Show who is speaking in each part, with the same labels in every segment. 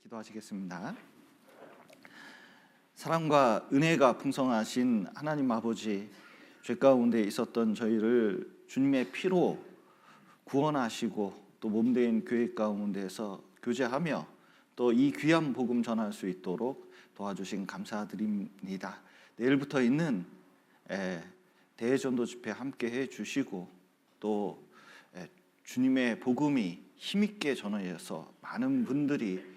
Speaker 1: 기도하시겠습니다. 사랑과 은혜가 풍성하신 하나님 아버지, 죄 가운데 있었던 저희를 주님의 피로 구원하시고 또 몸된 교회 가운데서 교제하며 또 이 귀한 복음 전할 수 있도록 도와주신 감사드립니다. 내일부터 있는 대전도 집회 함께 해주시고 또 주님의 복음이 힘있게 전해져서 많은 분들이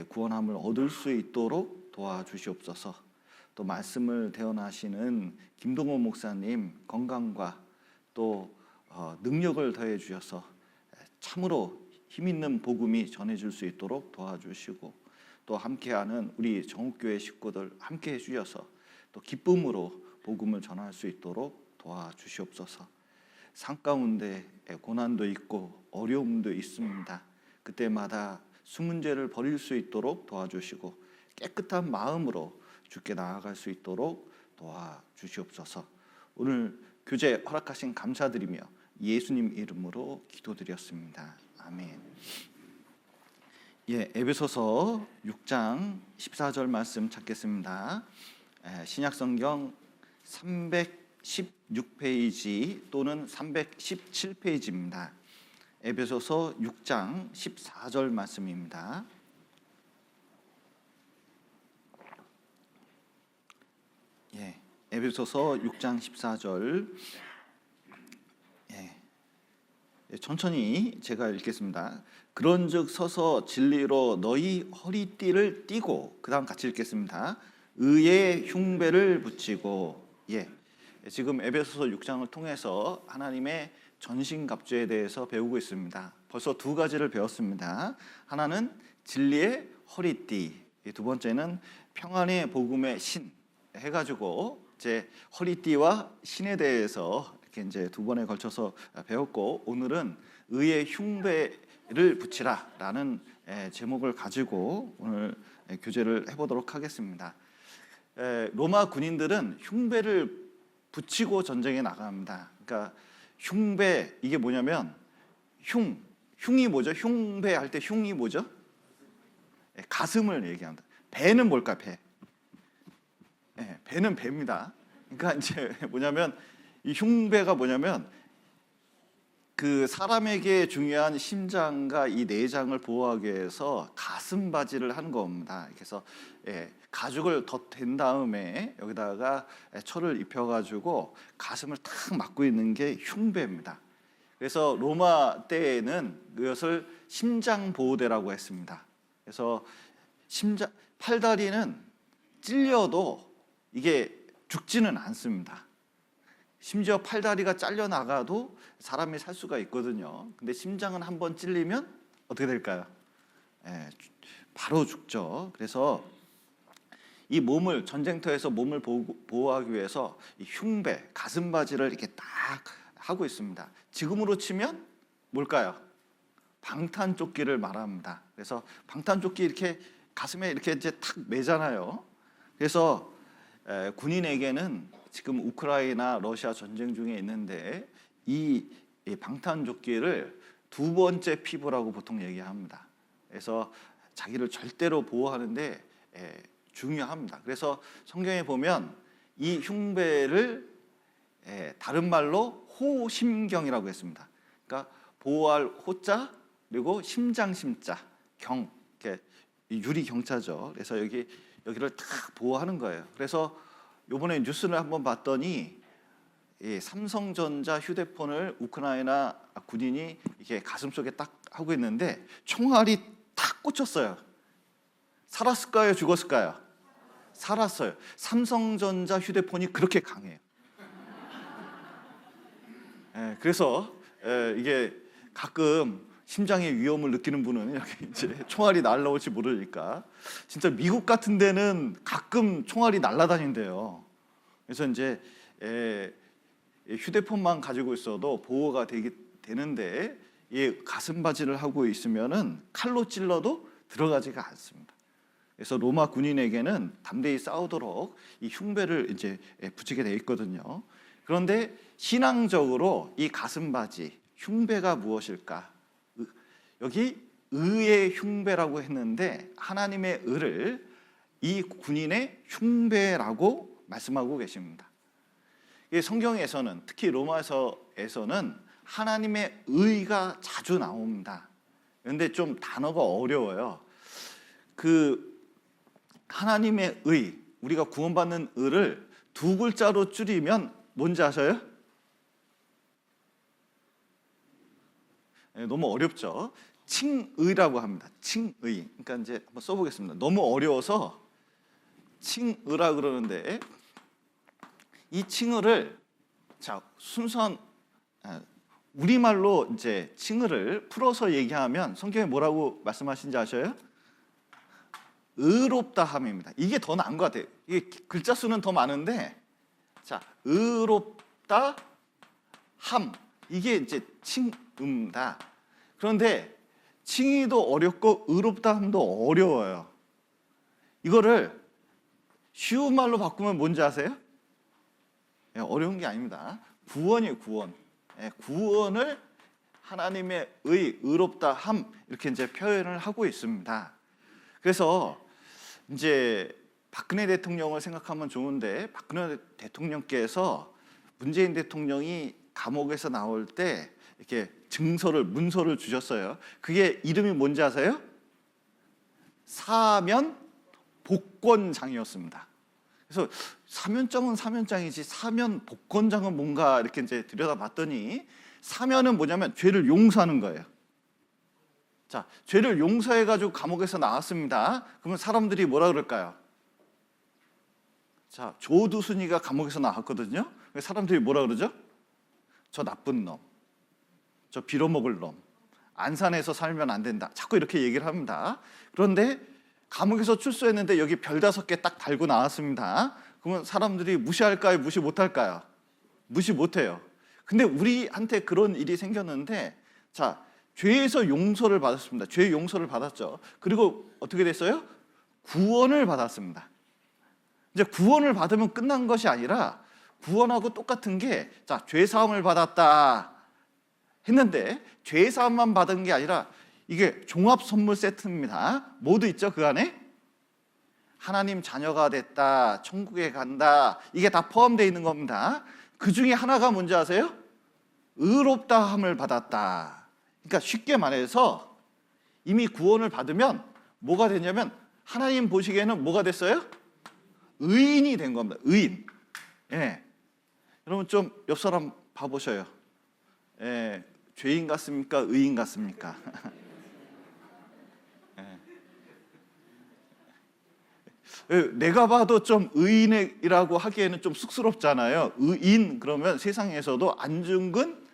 Speaker 1: 구원함을 얻을 수 있도록 도와주시옵소서. 또 말씀을 대언하시는 김동호 목사님 건강과 또 능력을 더해 주셔서 참으로 힘있는 복음이 전해질 수 있도록 도와주시고 또 함께하는 우리 정읍교회 식구들 함께 해주셔서 또 기쁨으로 복음을 전할 수 있도록 도와주시옵소서. 산 가운데 고난도 있고 어려움도 있습니다. 그때마다 숨은 죄를 버릴 수 있도록 도와주시고 깨끗한 마음으로 주께 나아갈 수 있도록 도와주시옵소서. 오늘 교제 허락하신 감사드리며 예수님 이름으로 기도드렸습니다. 아멘. 에베소서 6장 14절 말씀 찾겠습니다. 신약성경 316페이지 또는 317페이지입니다. 에베소서 6장 14절 말씀입니다. 에베소서 6장 14절. 천천히 제가 읽겠습니다. 그런즉 서서 진리로 너희 허리띠를 띠고, 그 다음 같이 읽겠습니다. 의의 흉배를 붙이고. 지금 에베소서 6장을 통해서 하나님의 전신갑주에 대해서 배우고 있습니다. 벌써 두 가지를 배웠습니다. 하나는 진리의 허리띠, 두 번째는 평안의 복음의 신 해가지고 이제 허리띠와 신에 대해서 이렇게 이제 두 번에 걸쳐서 배웠고, 오늘은 의의 흉배를 붙이라라는 제목을 가지고 오늘 교제를 해보도록 하겠습니다. 로마 군인들은 흉배를 붙이고 전쟁에 나갑니다. 그러니까 흉배, 이게 뭐냐면 흉이 뭐죠? 흉배 할 때 흉이 뭐죠? 가슴을 얘기합니다. 배는 뭘까? 배는 배입니다. 그러니까 이제 뭐냐면 이 흉배가 뭐냐면 그 사람에게 중요한 심장과 이 내장을 보호하기 위해서 가슴 바지를 하는 겁니다. 그래서 가죽을 덧댄 다음에 여기다가 철을 입혀가지고 가슴을 탁 막고 있는 게 흉배입니다. 그래서 로마 때에는 이것을 심장보호대라고 했습니다. 그래서 팔다리는 찔려도 이게 죽지는 않습니다. 심지어 팔다리가 잘려나가도 사람이 살 수가 있거든요. 근데 심장은 한번 찔리면 어떻게 될까요? 바로 죽죠. 그래서 이 몸을, 전쟁터에서 몸을 보호하기 위해서 이 흉배, 가슴바지를 이렇게 딱 하고 있습니다. 지금으로 치면 뭘까요? 방탄조끼를 말합니다. 그래서 방탄조끼 이렇게 가슴에 이렇게 이제 탁 매잖아요. 그래서 군인에게는 지금 우크라이나 러시아 전쟁 중에 있는데 이 방탄조끼를 두 번째 피부라고 보통 얘기합니다. 그래서 자기를 절대로 보호하는데 중요합니다. 그래서 성경에 보면 이 흉배를 다른 말로 호심경이라고 했습니다. 그러니까 보호할 호자 그리고 심장 심자 경, 이렇게 유리경차죠. 그래서 여기를 딱 보호하는 거예요. 그래서 이번에 뉴스를 한번 봤더니 삼성전자 휴대폰을 우크라이나 군인이 이렇게 가슴속에 딱 하고 있는데 총알이 탁 꽂혔어요. 살았을까요? 죽었을까요? 살았어요. 삼성전자 휴대폰이 그렇게 강해요. 그래서 이게 가끔 심장의 위험을 느끼는 분은 이렇게 이제 총알이 날라올지 모르니까, 진짜 미국 같은 데는 가끔 총알이 날아다닌대요. 그래서 이제 휴대폰만 가지고 있어도 보호가 되는데 이 가슴 바지를 하고 있으면은 칼로 찔러도 들어가지가 않습니다. 그래서 로마 군인에게는 담대히 싸우도록 이 흉배를 이제 붙이게 돼 있거든요. 그런데 신앙적으로 이 가슴 바지, 흉배가 무엇일까? 여기 의의 흉배라고 했는데 하나님의 의를 이 군인의 흉배라고 말씀하고 계십니다. 성경에서는 특히 로마서에서는 하나님의 의가 자주 나옵니다. 그런데 좀 단어가 어려워요. 하나님의 의, 우리가 구원받는 의를 두 글자로 줄이면 뭔지 아셔요? 너무 어렵죠? 칭의라고 합니다. 칭의. 그러니까 이제 한번 써보겠습니다. 너무 어려워서 칭의라 그러는데, 이 칭의를 순수한 우리말로 이제 칭의를 풀어서 얘기하면 성경에 뭐라고 말씀하신지 아셔요? 의롭다 함입니다. 이게 더 나은 것 같아요. 이게 글자 수는 더 많은데, 의롭다 함, 이게 이제 칭의입니다. 그런데 칭의도 어렵고 의롭다 함도 어려워요. 이거를 쉬운 말로 바꾸면 뭔지 아세요? 어려운 게 아닙니다. 구원이에요, 구원. 구원을 하나님의 의롭다 함, 이렇게 이제 표현을 하고 있습니다. 그래서 이제 박근혜 대통령을 생각하면 좋은데, 박근혜 대통령께서 문재인 대통령이 감옥에서 나올 때 이렇게 문서를 주셨어요. 그게 이름이 뭔지 아세요? 사면 복권장이었습니다. 그래서 사면장은 사면장이지 사면 복권장은 뭔가 이렇게 이제 들여다봤더니, 사면은 뭐냐면 죄를 용서하는 거예요. 죄를 용서해가지고 감옥에서 나왔습니다. 그러면 사람들이 뭐라 그럴까요? 조두순이가 감옥에서 나왔거든요. 사람들이 뭐라 그러죠? 저 나쁜 놈, 저 빌어먹을 놈, 안산에서 살면 안 된다, 자꾸 이렇게 얘기를 합니다. 그런데 감옥에서 출소했는데 여기 별 5개 딱 달고 나왔습니다. 그러면 사람들이 무시할까요? 무시 못할까요? 무시 못해요. 근데 우리한테 그런 일이 생겼는데, 죄에서 용서를 받았습니다. 죄 용서를 받았죠. 그리고 어떻게 됐어요? 구원을 받았습니다. 이제 구원을 받으면 끝난 것이 아니라, 구원하고 똑같은 게, 죄 사함을 받았다 했는데, 죄 사함만 받은 게 아니라 이게 종합 선물 세트입니다. 뭐도 있죠, 그 안에? 하나님 자녀가 됐다, 천국에 간다, 이게 다 포함되어 있는 겁니다. 그 중에 하나가 뭔지 아세요? 의롭다함을 받았다. 그러니까 쉽게 말해서 이미 구원을 받으면 뭐가 되냐면, 하나님 보시기에는 뭐가 됐어요? 의인이 된 겁니다. 의인. 여러분 좀 옆 사람 봐보셔요. 죄인 같습니까? 의인 같습니까? 내가 봐도 좀 의인이라고 하기에는 좀 쑥스럽잖아요. 의인 그러면 세상에서도 안중근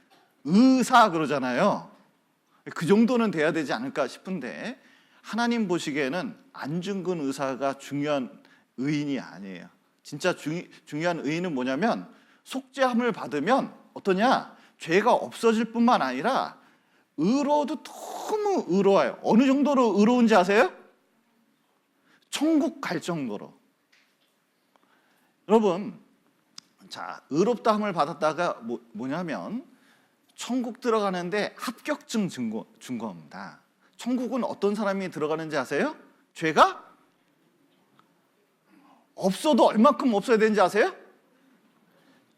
Speaker 1: 의사 그러잖아요. 그 정도는 돼야 되지 않을까 싶은데, 하나님 보시기에는 안중근 의사가 중요한 의인이 아니에요. 진짜 중요한 의인은 뭐냐면, 속죄함을 받으면 어떠냐? 죄가 없어질 뿐만 아니라 의로워도 너무 의로워요. 어느 정도로 의로운지 아세요? 천국 갈 정도로. 여러분, 의롭다함을 받았다가 뭐냐면 천국 들어가는데 합격증 준 겁니다. 천국은 어떤 사람이 들어가는지 아세요? 죄가 없어도 얼마큼 없어야 되는지 아세요?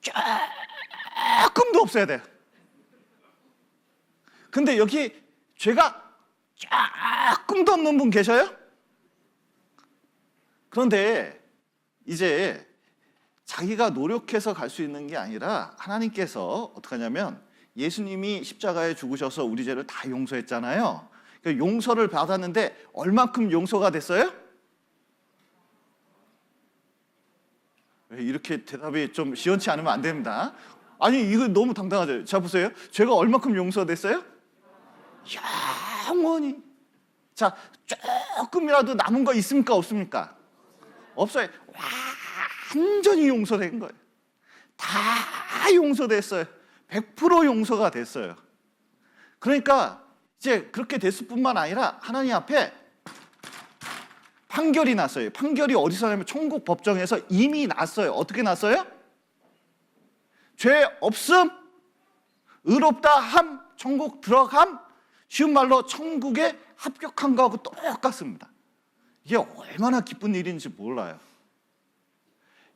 Speaker 1: 조금도 없어야 돼요. 근데 여기 죄가 조금도 없는 분 계셔요? 그런데 이제 자기가 노력해서 갈 수 있는 게 아니라, 하나님께서 어떻게 하냐면, 예수님이 십자가에 죽으셔서 우리 죄를 다 용서했잖아요. 그러니까 용서를 받았는데 얼만큼 용서가 됐어요? 이렇게 대답이 좀 시원치 않으면 안 됩니다. 아니, 이거 너무 당당하죠. 자, 보세요. 죄가 얼만큼 용서됐어요? 영원히. 조금이라도 남은 거 있습니까? 없습니까? 없어요. 완전히 용서된 거예요. 다 용서됐어요. 100% 용서가 됐어요. 그러니까 이제 그렇게 됐을 뿐만 아니라 하나님 앞에 판결이 났어요. 판결이 어디서 나냐면 천국 법정에서 이미 났어요. 어떻게 났어요? 죄 없음, 의롭다 함, 천국 들어감, 쉬운 말로 천국에 합격한 거하고 똑같습니다. 이게 얼마나 기쁜 일인지 몰라요.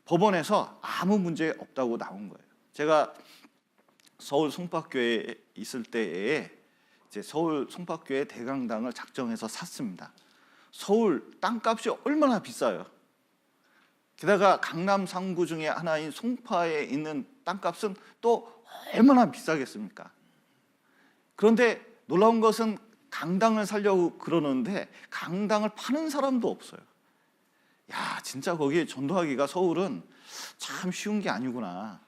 Speaker 1: 법원에서 아무 문제 없다고 나온 거예요. 제가 서울 송파교회에 있을 때에 이제 서울 송파교회 대강당을 작정해서 샀습니다. 서울 땅값이 얼마나 비싸요. 게다가 강남 3구 중에 하나인 송파에 있는 땅값은 또 얼마나 비싸겠습니까? 그런데 놀라운 것은 강당을 살려고 그러는데 강당을 파는 사람도 없어요. 야, 진짜 거기에 전도하기가 서울은 참 쉬운 게 아니구나.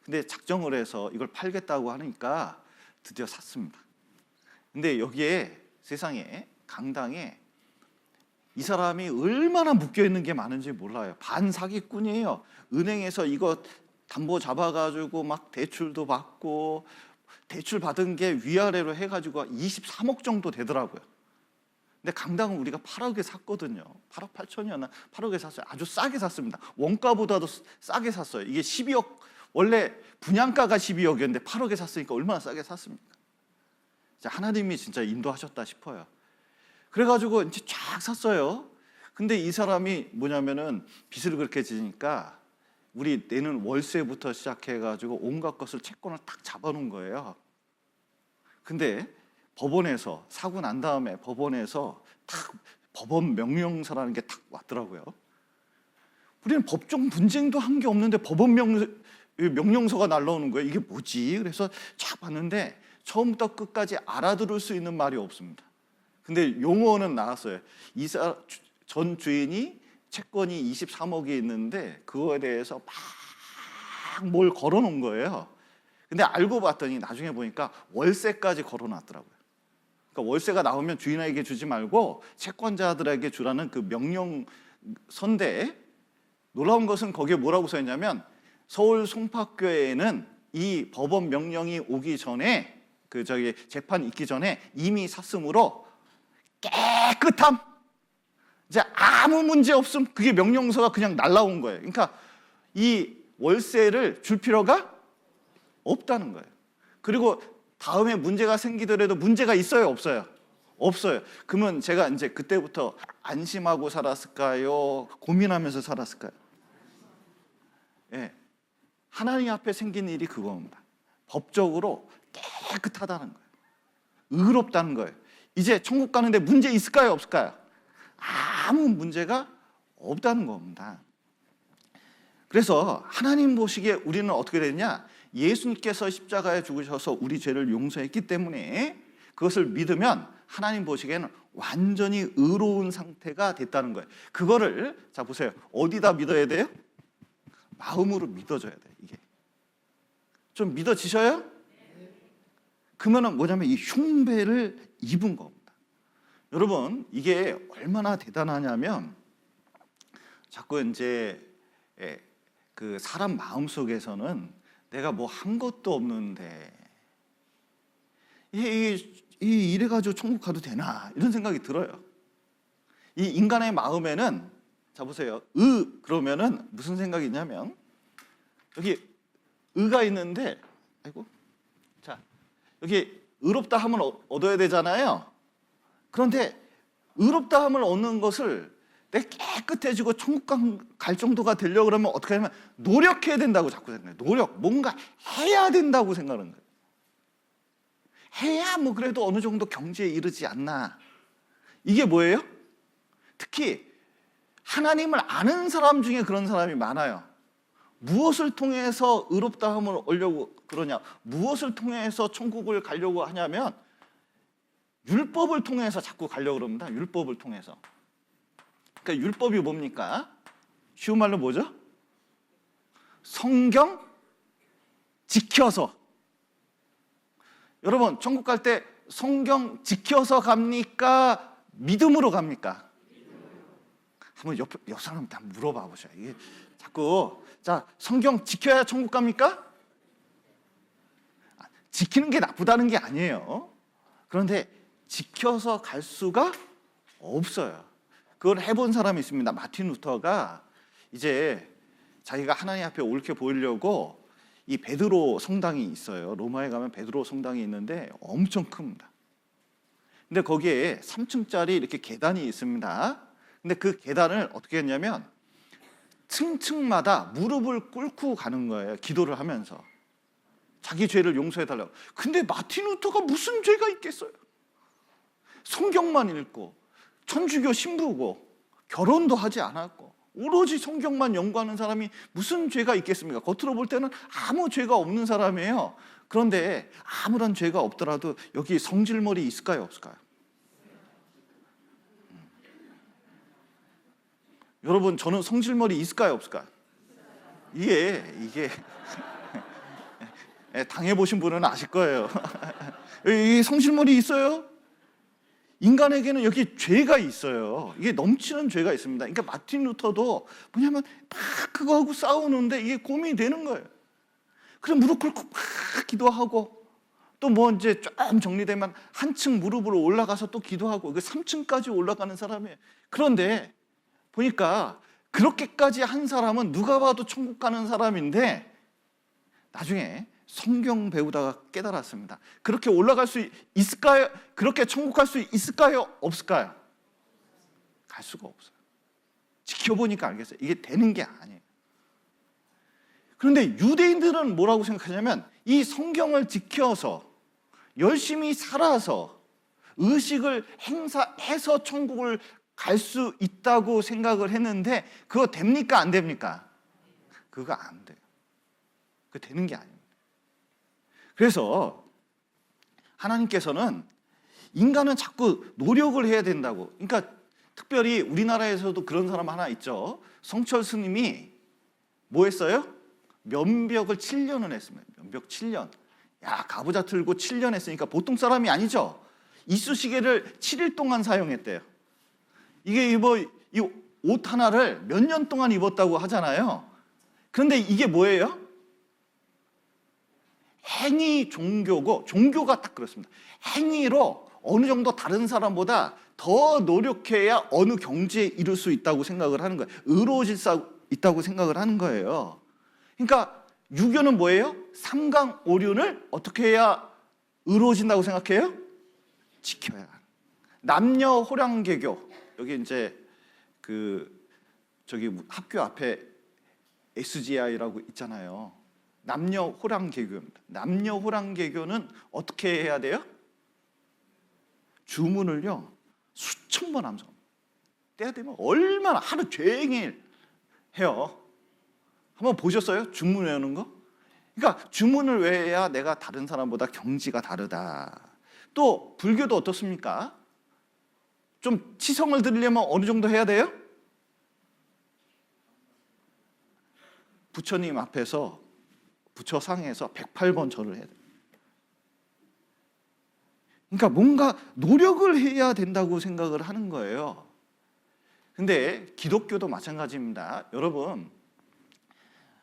Speaker 1: 근데 작정을 해서 이걸 팔겠다고 하니까 드디어 샀습니다. 근데 여기에 세상에 강당에 이 사람이 얼마나 묶여있는 게 많은지 몰라요. 반사기꾼이에요. 은행에서 이거 담보 잡아가지고 막 대출도 받고, 대출 받은 게 위아래로 해가지고 23억 정도 되더라고요. 근데 강당은 우리가 8억에 샀거든요. 8억 8천이었나? 8억에 샀어요. 아주 싸게 샀습니다. 원가보다도 싸게 샀어요. 이게 12억, 원래 분양가가 12억이었는데 8억에 샀으니까 얼마나 싸게 샀습니까? 하나님이 진짜 인도하셨다 싶어요. 그래가지고 이제 쫙 샀어요. 근데 이 사람이 뭐냐면은 빚을 그렇게 지니까 우리 내는 월세부터 시작해가지고 온갖 것을 채권을 딱 잡아놓은 거예요. 근데 법원에서 사고 난 다음에 법원에서 딱 법원 명령서라는 게 딱 왔더라고요. 우리는 법정 분쟁도 한 게 없는데 법원 명령서가 날라오는 거예요. 이게 뭐지? 그래서 쫙 봤는데 처음부터 끝까지 알아들을 수 있는 말이 없습니다. 근데 용어는 나왔어요. 전 주인이 채권이 23억이 있는데 그거에 대해서 막 뭘 걸어놓은 거예요. 근데 알고 봤더니 나중에 보니까 월세까지 걸어놨더라고요. 그러니까 월세가 나오면 주인에게 주지 말고 채권자들에게 주라는 그 명령서인데, 놀라운 것은 거기에 뭐라고 써 있냐면 서울 송파교회에는 이 법원 명령이 오기 전에 재판 있기 전에 이미 샀으므로 깨끗함, 이제 아무 문제 없음. 그게 명령서가 그냥 날라온 거예요. 그러니까 이 월세를 줄 필요가 없다는 거예요. 그리고 다음에 문제가 생기더라도 문제가 있어요, 없어요? 없어요. 그러면 제가 이제 그때부터 안심하고 살았을까요? 고민하면서 살았을까요? 예. 하나님 앞에 생긴 일이 그겁니다. 법적으로 깨끗하다는 거예요. 의롭다는 거예요. 이제 천국 가는데 문제 있을까요, 없을까요? 아무 문제가 없다는 겁니다. 그래서 하나님 보시기에 우리는 어떻게 되느냐? 예수님께서 십자가에 죽으셔서 우리 죄를 용서했기 때문에 그것을 믿으면 하나님 보시기에는 완전히 의로운 상태가 됐다는 거예요. 그거를 자 보세요. 어디다 믿어야 돼요? 마음으로 믿어줘야 돼요. 이게 좀 믿어지셔요? 그러면은 뭐냐면 이 흉배를 입은 겁니다. 여러분, 이게 얼마나 대단하냐면 자꾸 이제 그 사람 마음 속에서는 내가 뭐 한 것도 없는데 이래가지고 천국 가도 되나 이런 생각이 들어요. 이 인간의 마음에는 자 보세요. 그러면은 무슨 생각이 있냐면 여기 의가 있는데 아이고 자 여기 의롭다 함을 얻어야 되잖아요. 그런데 의롭다 함을 얻는 것을 내가 깨끗해지고 천국 갈 정도가 되려고 그러면 어떻게 하냐면 노력해야 된다고 자꾸 생각해요. 뭔가 해야 된다고 생각하는 거예요. 해야 뭐 그래도 어느 정도 경지에 이르지 않나. 이게 뭐예요? 특히 하나님을 아는 사람 중에 그런 사람이 많아요. 무엇을 통해서 의롭다함을 얻으려고 그러냐? 무엇을 통해서 천국을 가려고 하냐면 율법을 통해서 자꾸 가려고 그럽니다. 율법을 통해서. 그러니까 율법이 뭡니까? 쉬운 말로 뭐죠? 성경 지켜서. 여러분, 천국 갈 때 성경 지켜서 갑니까? 믿음으로 갑니까? 한번 옆 사람한테 한번 물어봐 보셔요. 이게 자꾸 자 성경 지켜야 천국 갑니까? 지키는 게 나쁘다는 게 아니에요. 그런데 지켜서 갈 수가 없어요. 그걸 해본 사람이 있습니다. 마틴 루터가 이제 자기가 하나님 앞에 옳게 보이려고 이 베드로 성당이 있어요. 로마에 가면 베드로 성당이 있는데 엄청 큽니다. 근데 거기에 3층짜리 이렇게 계단이 있습니다. 근데 그 계단을 어떻게 했냐면 층층마다 무릎을 꿇고 가는 거예요. 기도를 하면서 자기 죄를 용서해 달라고. 근데 마틴 루터가 무슨 죄가 있겠어요? 성경만 읽고 천주교 신부고 결혼도 하지 않았고 오로지 성경만 연구하는 사람이 무슨 죄가 있겠습니까? 겉으로 볼 때는 아무 죄가 없는 사람이에요. 그런데 아무런 죄가 없더라도 여기 성질머리 있을까요? 없을까요? 여러분, 저는 성질머리 있을까요? 없을까요? 이게 당해보신 분은 아실 거예요. 이 성질머리 있어요? 인간에게는 여기 죄가 있어요. 이게 넘치는 죄가 있습니다. 그러니까 마틴 루터도 뭐냐면 막 그거하고 싸우는데 이게 고민이 되는 거예요. 그래서 무릎 꿇고 막 기도하고 또 뭐 이제 좀 정리되면 한층 무릎으로 올라가서 또 기도하고 그 3층까지 올라가는 사람이에요. 그런데 보니까 그렇게까지 한 사람은 누가 봐도 천국 가는 사람인데 나중에 성경 배우다가 깨달았습니다. 그렇게 올라갈 수 있을까요? 그렇게 천국 갈 수 있을까요? 없을까요? 갈 수가 없어요. 지켜보니까 알겠어요. 이게 되는 게 아니에요. 그런데 유대인들은 뭐라고 생각하냐면 이 성경을 지켜서 열심히 살아서 의식을 행사해서 천국을 갈 수 있다고 생각을 했는데 그거 됩니까? 안 됩니까? 그거 안 돼요. 그거 되는 게 아닙니다. 그래서 하나님께서는 인간은 자꾸 노력을 해야 된다고. 그러니까 특별히 우리나라에서도 그런 사람 하나 있죠. 성철 스님이 뭐 했어요? 면벽을 7년을 했습니다. 면벽 7년. 야, 가부좌 틀고 7년 했으니까 보통 사람이 아니죠. 이쑤시개를 7일 동안 사용했대요. 이게 뭐 이 옷 하나를 몇 년 동안 입었다고 하잖아요. 그런데 이게 뭐예요? 행위 종교고, 종교가 딱 그렇습니다. 행위로 어느 정도 다른 사람보다 더 노력해야 어느 경지에 이룰 수 있다고 생각을 하는 거예요. 의로워질 수 있다고 생각을 하는 거예요. 그러니까 유교는 뭐예요? 삼강오륜을 어떻게 해야 의로워진다고 생각해요? 지켜야. 남녀호랑개교, 여기 이제 저기 학교 앞에 SGI라고 있잖아요. 남녀호랑개교입니다. 남녀호랑개교는 어떻게 해야 돼요? 주문을요 수천 번 암송합니다. 때가 되면 얼마나 하루 종일 해요. 한번 보셨어요? 주문 외우는 거? 그러니까 주문을 외워야 내가 다른 사람보다 경지가 다르다. 또 불교도 어떻습니까? 좀 치성을 드리려면 어느 정도 해야 돼요? 부처님 앞에서 부처상에서 108번 절을 해야 돼요. 그러니까 뭔가 노력을 해야 된다고 생각을 하는 거예요. 근데 기독교도 마찬가지입니다. 여러분,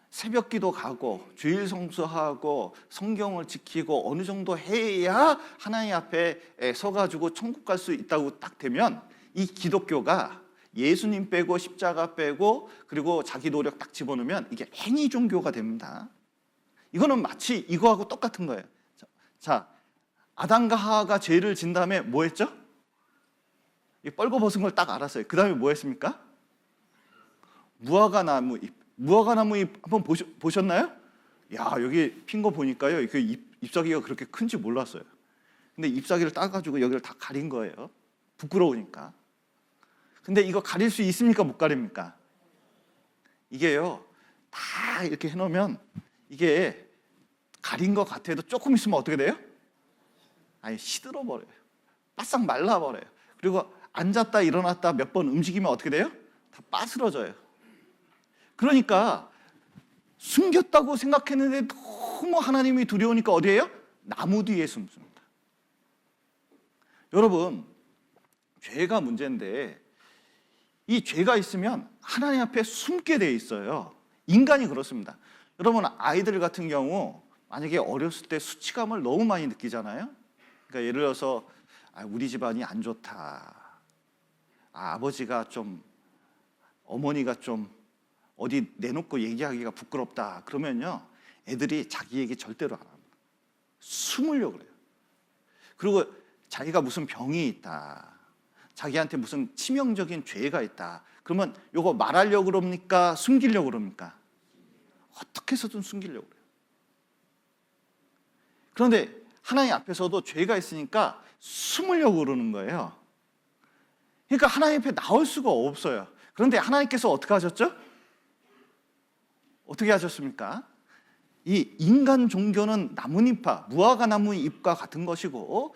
Speaker 1: 새벽기도 가고 주일 성수하고 성경을 지키고 어느 정도 해야 하나님 앞에 서가지고 천국 갈 수 있다고 딱 되면 이 기독교가 예수님 빼고 십자가 빼고 그리고 자기 노력 딱 집어넣으면 이게 행위 종교가 됩니다. 이거는 마치 이거하고 똑같은 거예요. 자, 아담과 하와가 죄를 진 다음에 뭐 했죠? 이 뻘거벗은 걸 딱 알았어요. 그 다음에 뭐 했습니까? 무화과나무 잎. 무화과나무 잎 한번 보셨나요? 야, 여기 핀 거 보니까요. 그 잎사귀가 그렇게 큰지 몰랐어요. 근데 잎사귀를 따가지고 여기를 다 가린 거예요. 부끄러우니까. 근데 이거 가릴 수 있습니까? 못 가립니까? 이게요, 다 이렇게 해놓으면 이게 가린 것 같아도 조금 있으면 어떻게 돼요? 아니, 시들어버려요. 바싹 말라버려요. 그리고 앉았다 일어났다 몇 번 움직이면 어떻게 돼요? 다 빠스러져요. 그러니까 숨겼다고 생각했는데 너무 하나님이 두려우니까 어디에요? 나무 뒤에 숨습니다. 여러분, 죄가 문제인데 이 죄가 있으면 하나님 앞에 숨게 돼 있어요. 인간이 그렇습니다. 여러분, 아이들 같은 경우 만약에 어렸을 때 수치감을 너무 많이 느끼잖아요. 그러니까 예를 들어서 우리 집안이 안 좋다. 아버지가 좀, 어머니가 좀 어디 내놓고 얘기하기가 부끄럽다. 그러면요, 애들이 자기 얘기 절대로 안 합니다. 숨으려고 그래요. 그리고 자기가 무슨 병이 있다, 자기한테 무슨 치명적인 죄가 있다, 그러면 이거 말하려고 그럽니까? 숨기려고 그럽니까? 어떻게 해서든 숨기려고 그래요. 그런데 하나님 앞에서도 죄가 있으니까 숨으려고 그러는 거예요. 그러니까 하나님 앞에 나올 수가 없어요. 그런데 하나님께서 어떻게 하셨죠? 어떻게 하셨습니까? 이 인간 종교는 나뭇잎과 무화과 나무 잎과 같은 것이고,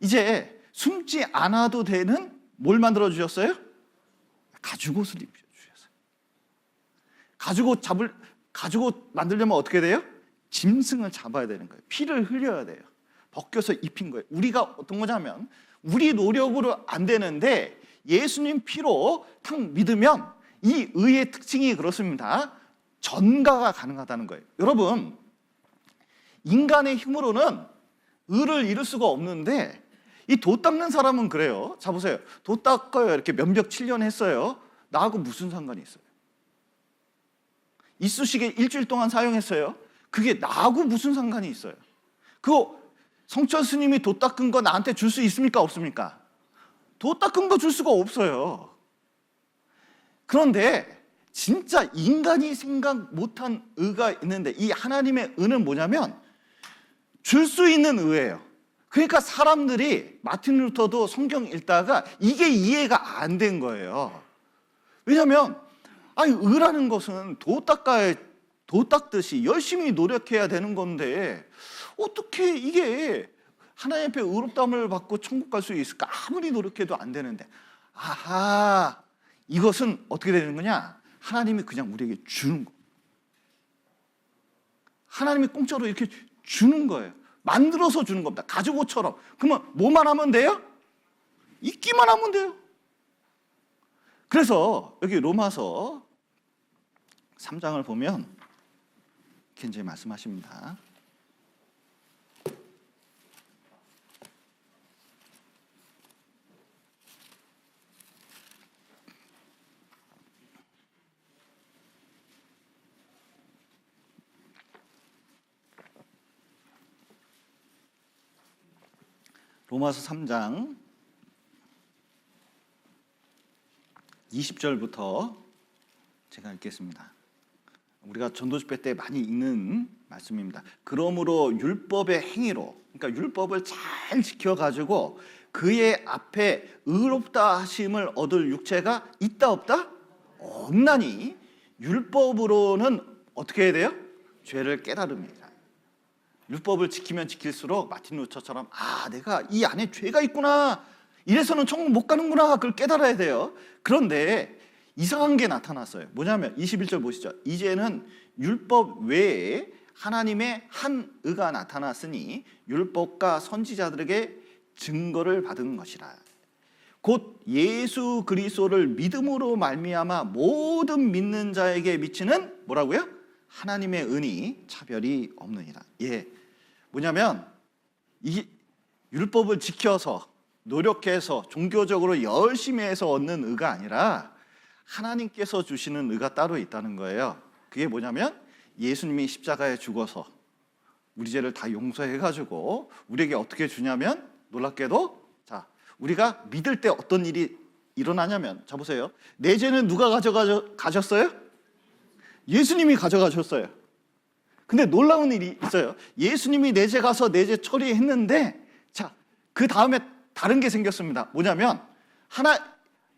Speaker 1: 이제 숨지 않아도 되는 뭘 만들어 주셨어요? 가죽옷을 입혀 주셨어요. 가죽옷 만들려면 어떻게 돼요? 짐승을 잡아야 되는 거예요. 피를 흘려야 돼요. 벗겨서 입힌 거예요. 우리가 어떤 거냐면, 우리 노력으로 안 되는데 예수님 피로 탁 믿으면 이 의의 특징이 그렇습니다. 전가가 가능하다는 거예요. 여러분, 인간의 힘으로는 의를 이룰 수가 없는데, 이 도 닦는 사람은 그래요. 자 보세요. 도 닦아요. 이렇게 면벽 7년 했어요. 나하고 무슨 상관이 있어요? 이쑤시개 일주일 동안 사용했어요. 그게 나하고 무슨 상관이 있어요? 그거 성철 스님이 도 닦은 거 나한테 줄 수 있습니까? 없습니까? 도 닦은 거 줄 수가 없어요. 그런데 진짜 인간이 생각 못한 의가 있는데, 이 하나님의 의는 뭐냐면 줄 수 있는 의예요. 그러니까 사람들이, 마틴 루터도 성경 읽다가 이게 이해가 안 된 거예요. 왜냐하면 의라는 것은 도 닦듯이 열심히 노력해야 되는 건데, 어떻게 이게 하나님 앞에 의롭다함을 받고 천국 갈 수 있을까? 아무리 노력해도 안 되는데, 아하, 이것은 어떻게 되는 거냐? 하나님이 그냥 우리에게 주는 거. 하나님이 공짜로 이렇게 주는 거예요. 만들어서 주는 겁니다. 가죽옷처럼. 그러면 뭐만 하면 돼요? 입기만 하면 돼요. 그래서 여기 로마서 3장을 보면 이렇게 이제 말씀하십니다. 로마서 3장 20절부터 제가 읽겠습니다. 우리가 전도집회 때 많이 읽는 말씀입니다. 그러므로 율법의 행위로, 그러니까 율법을 잘 지켜가지고 그의 앞에 의롭다 하심을 얻을 육체가 있다 없다? 없나니 율법으로는 어떻게 해야 돼요? 죄를 깨달음이라. 율법을 지키면 지킬수록 마틴 루터처럼 내가 이 안에 죄가 있구나, 이래서는 천국 못 가는구나, 그걸 깨달아야 돼요. 그런데 이상한 게 나타났어요. 뭐냐면 21절 보시죠. 이제는 율법 외에 하나님의 한 의가 나타났으니 율법과 선지자들에게 증거를 받은 것이라. 곧 예수 그리스도를 믿음으로 말미암아 모든 믿는 자에게 미치는 뭐라고요? 하나님의 은이 차별이 없느니라. 뭐냐면 이 율법을 지켜서 노력해서 종교적으로 열심히 해서 얻는 의가 아니라 하나님께서 주시는 의가 따로 있다는 거예요. 그게 뭐냐면 예수님이 십자가에 죽어서 우리 죄를 다 용서해가지고 우리에게 어떻게 주냐면, 놀랍게도 우리가 믿을 때 어떤 일이 일어나냐면, 자 보세요. 내 죄는 누가 가셨어요? 예수님이 가져가셨어요. 근데 놀라운 일이 있어요. 예수님이 내 죄 가서 내 죄 처리했는데, 그 다음에 다른 게 생겼습니다. 뭐냐면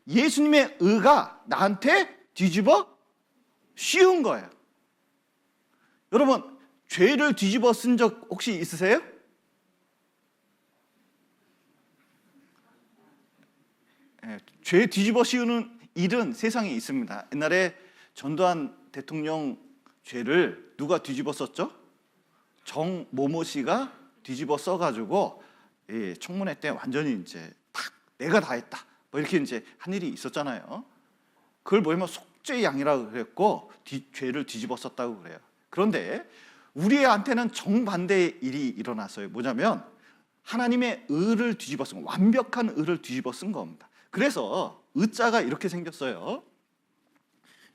Speaker 1: 예수님의 의가 나한테 뒤집어 씌운 거예요. 여러분, 죄를 뒤집어 쓴 적 혹시 있으세요? 죄 뒤집어 씌우는 일은 세상에 있습니다. 옛날에 전두환 대통령 죄를 누가 뒤집어 썼죠? 정모모 씨가 뒤집어 써가지고 청문회 때 완전히 이제 탁 내가 다 했다, 뭐 이렇게 이제 한 일이 있었잖아요. 그걸 뭐냐면 속죄양이라고 그랬고 죄를 뒤집어 썼다고 그래요. 그런데 우리한테는 정반대의 일이 일어났어요. 뭐냐면 하나님의 의를 뒤집어 쓴, 완벽한 의를 뒤집어 쓴 겁니다. 그래서 의자가 이렇게 생겼어요.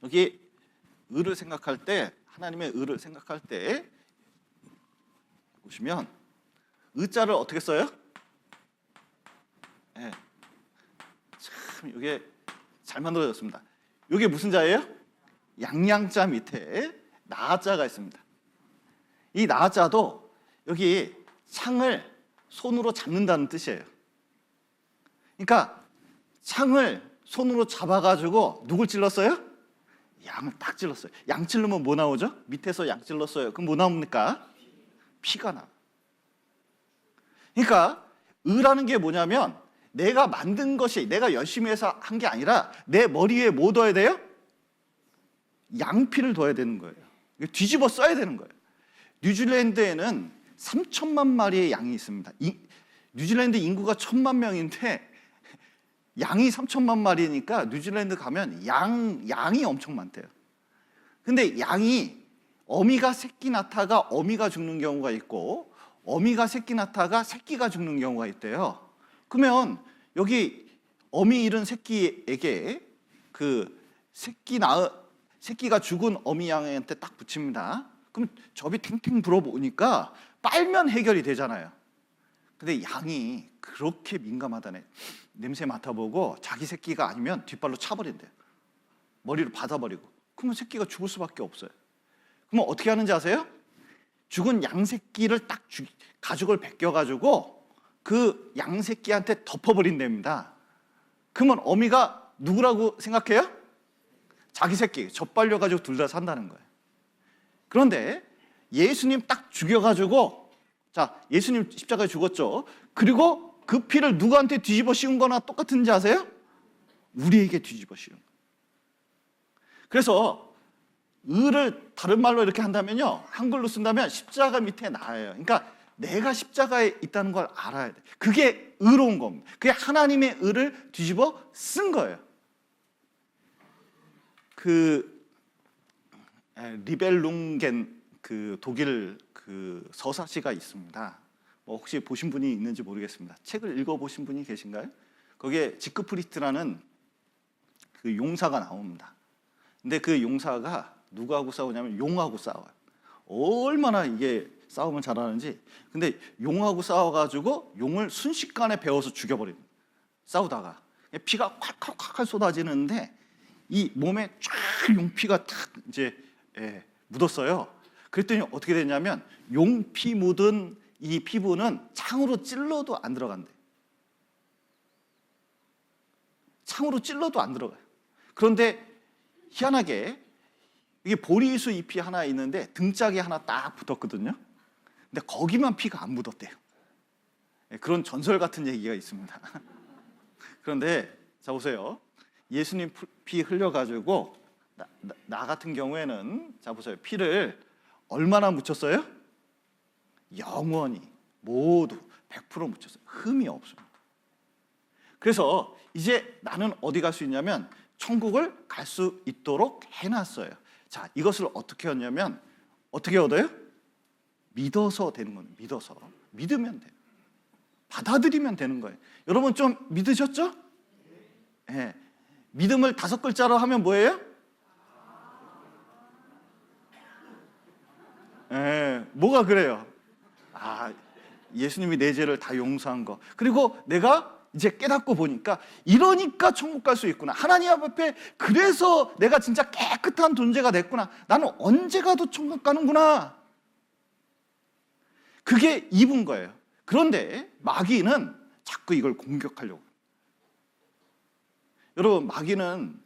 Speaker 1: 여기 의를 생각할 때, 하나님의 의를 생각할 때 보시면 의자를 어떻게 써요? 예. 참 이게 잘 만들어졌습니다. 이게 무슨 자예요? 양양자 밑에 나자가 있습니다. 이 나자도 여기 창을 손으로 잡는다는 뜻이에요. 그러니까 창을 손으로 잡아가지고 누굴 찔렀어요? 양을 딱 찔렀어요. 양 찔르면 뭐 나오죠? 밑에서 양 찔렀어요. 그럼 뭐 나옵니까? 피가 나. 그러니까 의라는 게 뭐냐면 내가 만든 것이 내가 열심히 해서 한 게 아니라 내 머리에 뭐 둬야 돼요? 양피를 둬야 되는 거예요. 뒤집어 써야 되는 거예요. 뉴질랜드에는 3천만 마리의 양이 있습니다. 뉴질랜드 인구가 1,000만 명인데 양이 3천만 마리니까 뉴질랜드 가면 양이 엄청 많대요. 근데 양이 어미가 새끼 낳다가 어미가 죽는 경우가 있고 어미가 새끼 낳다가 새끼가 죽는 경우가 있대요. 그러면 여기 어미 잃은 새끼에게 그 새끼가 죽은 어미 양한테 딱 붙입니다. 그럼 접이 탱탱 불어보니까 빨면 해결이 되잖아요. 근데 양이 그렇게 민감하다네. 냄새 맡아보고 자기 새끼가 아니면 뒷발로 차버린대요. 머리를 받아버리고. 그러면 새끼가 죽을 수밖에 없어요. 그러면 어떻게 하는지 아세요? 죽은 양 새끼를 딱 가죽을 벗겨가지고 그 양 새끼한테 덮어버린답니다. 그러면 어미가 누구라고 생각해요? 자기 새끼 젖발려가지고 둘 다 산다는 거예요. 그런데 예수님 딱 죽여가지고 자 예수님 십자가에 죽었죠. 그리고 그 피를 누구한테 뒤집어 씌운 거나 똑같은지 아세요? 우리에게 뒤집어 씌운 거예요. 그래서 의를 다른 말로 이렇게 한다면요, 한글로 쓴다면 십자가 밑에 나예요. 그러니까 내가 십자가에 있다는 걸 알아야 돼. 그게 의로운 겁니다. 그게 하나님의 의를 뒤집어 쓴 거예요. 그 리벨룽겐 그 독일 그 서사시가 있습니다. 뭐 혹시 보신 분이 있는지 모르겠습니다. 책을 읽어보신 분이 계신가요? 거기에 지크프리트라는 그 용사가 나옵니다. 근데 그 용사가 누구하고 싸우냐면 용하고 싸워요. 얼마나 이게 싸움을 잘하는지. 근데 용하고 싸워가지고 용을 순식간에 베어서 죽여버립니다. 싸우다가 피가 콸콸콸 쏟아지는데 이 몸에 쫙 용피가 탁 이제 묻었어요. 그랬더니 어떻게 됐냐면 용피 묻은 이 피부는 창으로 찔러도 안 들어간대. 창으로 찔러도 안 들어가요. 그런데 희한하게 이게 보리수 잎이 하나 있는데 등짝에 하나 딱 붙었거든요. 근데 거기만 피가 안 묻었대요. 그런 전설 같은 얘기가 있습니다. 그런데 자 보세요. 예수님 피 흘려가지고 나 같은 경우에는 자 보세요. 피를 얼마나 묻혔어요? 영원히 모두 100% 묻혔어요. 흠이 없습니다. 그래서 이제 나는 어디 갈 수 있냐면 천국을 갈 수 있도록 해놨어요. 자, 이것을 어떻게 하냐면 어떻게 얻어요? 믿어서 되는 겁니다. 믿어서. 믿으면 돼요. 받아들이면 되는 거예요. 여러분 좀 믿으셨죠? 네. 믿음을 5글자로 하면 뭐예요? 네. 뭐가 그래요? 아, 예수님이 내 죄를 다 용서한 거. 그리고 내가 이제 깨닫고 보니까 이러니까 천국 갈 수 있구나. 하나님 앞에 그래서 내가 진짜 깨끗한 존재가 됐구나. 나는 언제 가도 천국 가는구나. 그게 입은 거예요. 그런데 마귀는 자꾸 이걸 공격하려고. 여러분 마귀는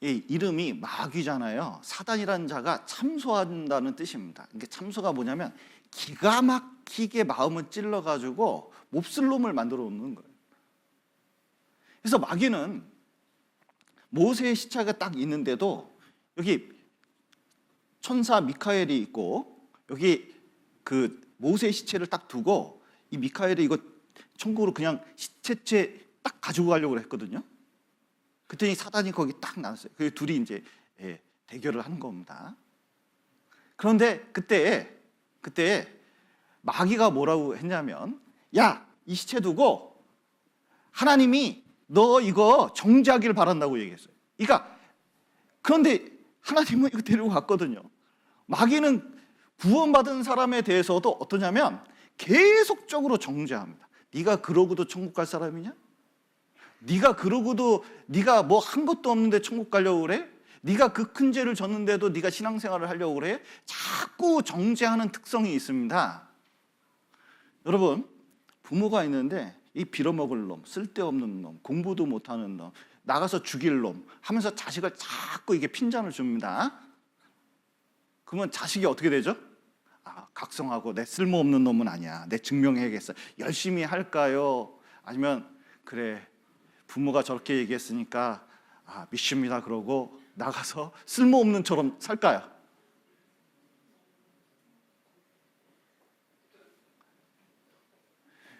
Speaker 1: 이 이름이 마귀잖아요. 사단이라는 자가 참소한다는 뜻입니다. 이게 참소가 뭐냐면 기가 막히게 마음을 찔러가지고 몹쓸 놈을 만들어 놓는 거예요. 그래서 마귀는 모세의 시체가 딱 있는데도 여기 천사 미카엘이 있고 여기 그 모세의 시체를 딱 두고 이 미카엘이 이거 천국으로 그냥 시체째 딱 가지고 가려고 했거든요. 그랬더니 사단이 거기 딱 나왔어요. 그 둘이 이제 대결을 하는 겁니다. 그런데 그때 마귀가 뭐라고 했냐면 야, 이 시체 두고 하나님이 너 이거 정죄하기를 바란다고 얘기했어요. 그러니까 그런데 하나님은 이거 데리고 갔거든요. 마귀는 구원받은 사람에 대해서도 어떠냐면 계속적으로 정죄합니다. 네가 그러고도 천국 갈 사람이냐? 네가 그러고도 네가 뭐 한 것도 없는데 천국 가려고 그래? 네가 그 큰 죄를 졌는데도 네가 신앙생활을 하려고 그래? 자꾸 정죄하는 특성이 있습니다. 여러분, 부모가 있는데 이 빌어먹을 놈, 쓸데없는 놈, 공부도 못하는 놈, 나가서 죽일 놈 하면서 자식을 자꾸 이게 핀잔을 줍니다. 그러면 자식이 어떻게 되죠? 각성하고 내 쓸모없는 놈은 아니야. 내 증명해야겠어. 열심히 할까요? 아니면 그래, 부모가 저렇게 얘기했으니까 믿습니다 그러고 나가서 쓸모없는 처럼 살까요?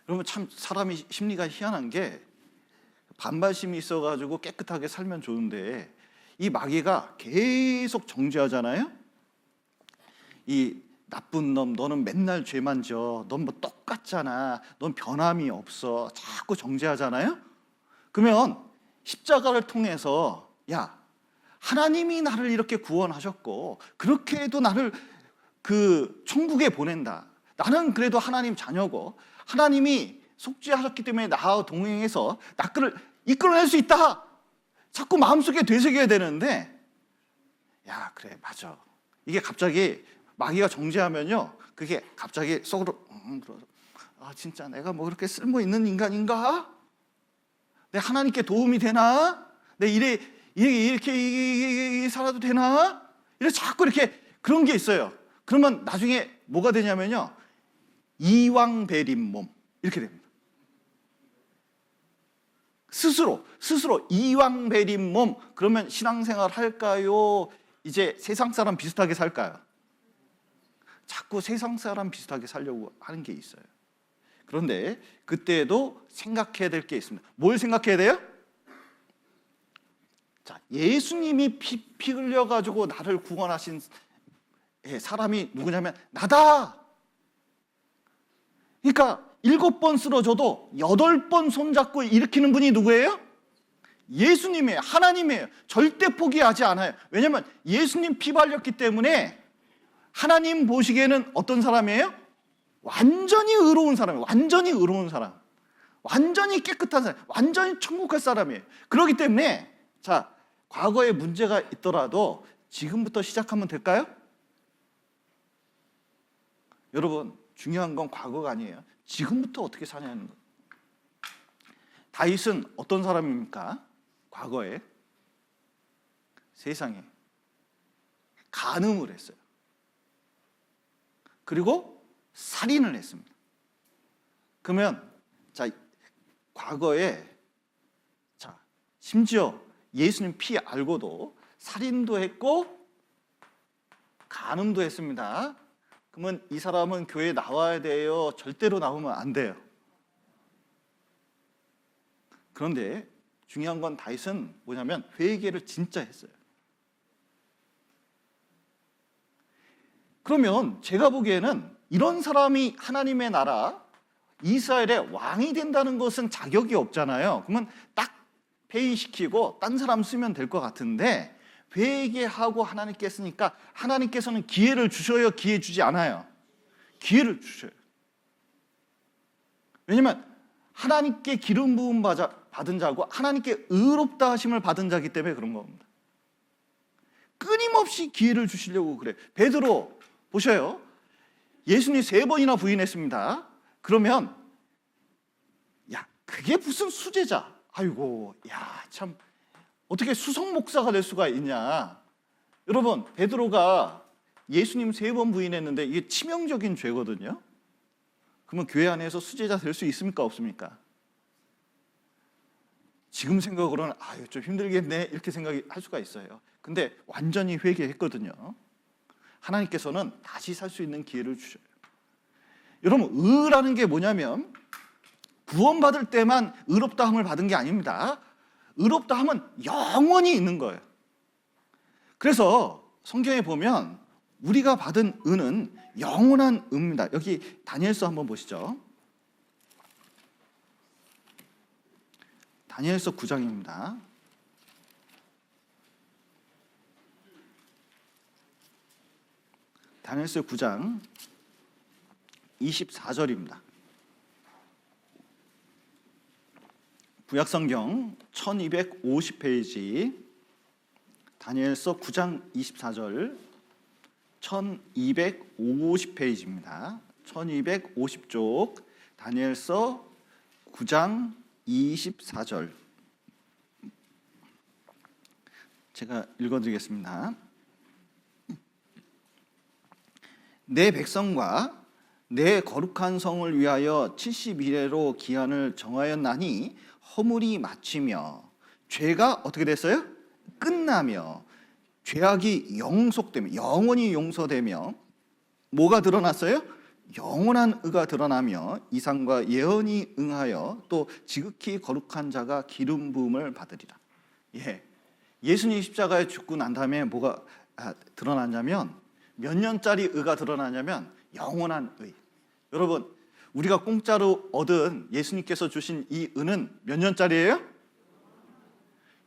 Speaker 1: 여러분, 참 사람이 심리가 희한한 게 반발심이 있어가지고 깨끗하게 살면 좋은데 이 마귀가 계속 정죄하잖아요. 이 나쁜 놈, 너는 맨날 죄만 져. 넌 뭐 똑같잖아. 넌 변함이 없어. 자꾸 정죄하잖아요. 그러면 십자가를 통해서 야, 하나님이 나를 이렇게 구원하셨고 그렇게 해도 나를 그 천국에 보낸다. 나는 그래도 하나님 자녀고 하나님이 속죄하셨기 때문에 나와 동행해서 나를 이끌어낼 수 있다. 자꾸 마음속에 되새겨야 되는데 야, 그래, 맞아. 이게 갑자기 마귀가 정죄하면요, 그게 갑자기 속으로 진짜 내가 뭐 그렇게 쓸모 있는 인간인가? 내 하나님께 도움이 되나? 내 이렇게 살아도 되나? 이렇게 자꾸 이렇게 그런 게 있어요. 그러면 나중에 뭐가 되냐면요, 이왕배린 몸 이렇게 됩니다. 스스로 이왕배린 몸. 그러면 신앙생활 할까요? 이제 세상 사람 비슷하게 살까요? 자꾸 세상 사람 비슷하게 살려고 하는 게 있어요. 그런데 그때도 생각해야 될 게 있습니다. 뭘 생각해야 돼요? 자, 예수님이 피 흘려가지고 나를 구원하신 사람이 누구냐면 나다. 그러니까 7번 쓰러져도 8번 손잡고 일으키는 분이 누구예요? 예수님이에요. 하나님이에요. 절대 포기하지 않아요. 왜냐하면 예수님 피 발렸기 때문에 하나님 보시기에는 어떤 사람이에요? 완전히 의로운 사람이에요. 완전히 의로운 사람, 완전히 깨끗한 사람, 완전히 천국 갈 사람이에요. 그렇기 때문에 자, 과거에 문제가 있더라도 지금부터 시작하면 될까요? 여러분, 중요한 건 과거가 아니에요. 지금부터 어떻게 사냐는 거예요. 다윗은 어떤 사람입니까? 과거에 세상에 간음을 했어요. 그리고 살인을 했습니다. 그러면 자, 과거에 자, 심지어 예수님 피 알고도 살인도 했고 간음도 했습니다. 그러면 이 사람은 교회에 나와야 돼요? 절대로 나오면 안 돼요. 그런데 중요한 건 다윗은 뭐냐면 회개를 진짜 했어요. 그러면 제가 보기에는 이런 사람이 하나님의 나라 이스라엘의 왕이 된다는 것은 자격이 없잖아요. 그러면 딱 폐위시키고 딴 사람 쓰면 될 것 같은데 회개하고 하나님께 쓰니까 하나님께서는 기회를 주셔요? 기회 주지 않아요? 기회를 주셔요. 왜냐하면 하나님께 기름 부음 받은 자고 하나님께 의롭다 하심을 받은 자기 때문에 그런 겁니다. 끊임없이 기회를 주시려고 그래요. 베드로 보셔요. 예수님 3번이나 부인했습니다. 그러면 야, 그게 무슨 수제자? 아이고, 야, 참 어떻게 수석 목사가 될 수가 있냐? 여러분, 베드로가 예수님 3번 부인했는데 이게 치명적인 죄거든요. 그러면 교회 안에서 수제자 될 수 있습니까? 없습니까? 지금 생각으로는 이거 좀 힘들겠네 이렇게 생각할 수가 있어요. 근데 완전히 회개했거든요. 하나님께서는 다시 살 수 있는 기회를 주셔요. 여러분, 의라는 게 뭐냐면 구원받을 때만 의롭다함을 받은 게 아닙니다. 의롭다함은 영원히 있는 거예요. 그래서 성경에 보면 우리가 받은 의는 영원한 의입니다. 여기 다니엘서 한번 보시죠. 다니엘서 9장입니다. 다니엘서 9장 24절입니다. 구약성경 1250페이지 다니엘서 9장 24절 1250페이지입니다. 1250쪽 다니엘서 9장 24절 제가 읽어드리겠습니다. 내 백성과 내 거룩한 성을 위하여 70일에로 기한을 정하였나니 허물이 마치며 죄가 어떻게 됐어요? 끝나며 죄악이 영속되며 영원히 용서되며 뭐가 드러났어요? 영원한 의가 드러나며 이상과 예언이 응하여 또 지극히 거룩한 자가 기름 부음을 받으리라. 예수님 십자가에 죽고 난 다음에 뭐가 드러나냐면 몇 년짜리 의가 드러나냐면 영원한 의. 여러분, 우리가 공짜로 얻은 예수님께서 주신 이 은은 몇 년짜리예요?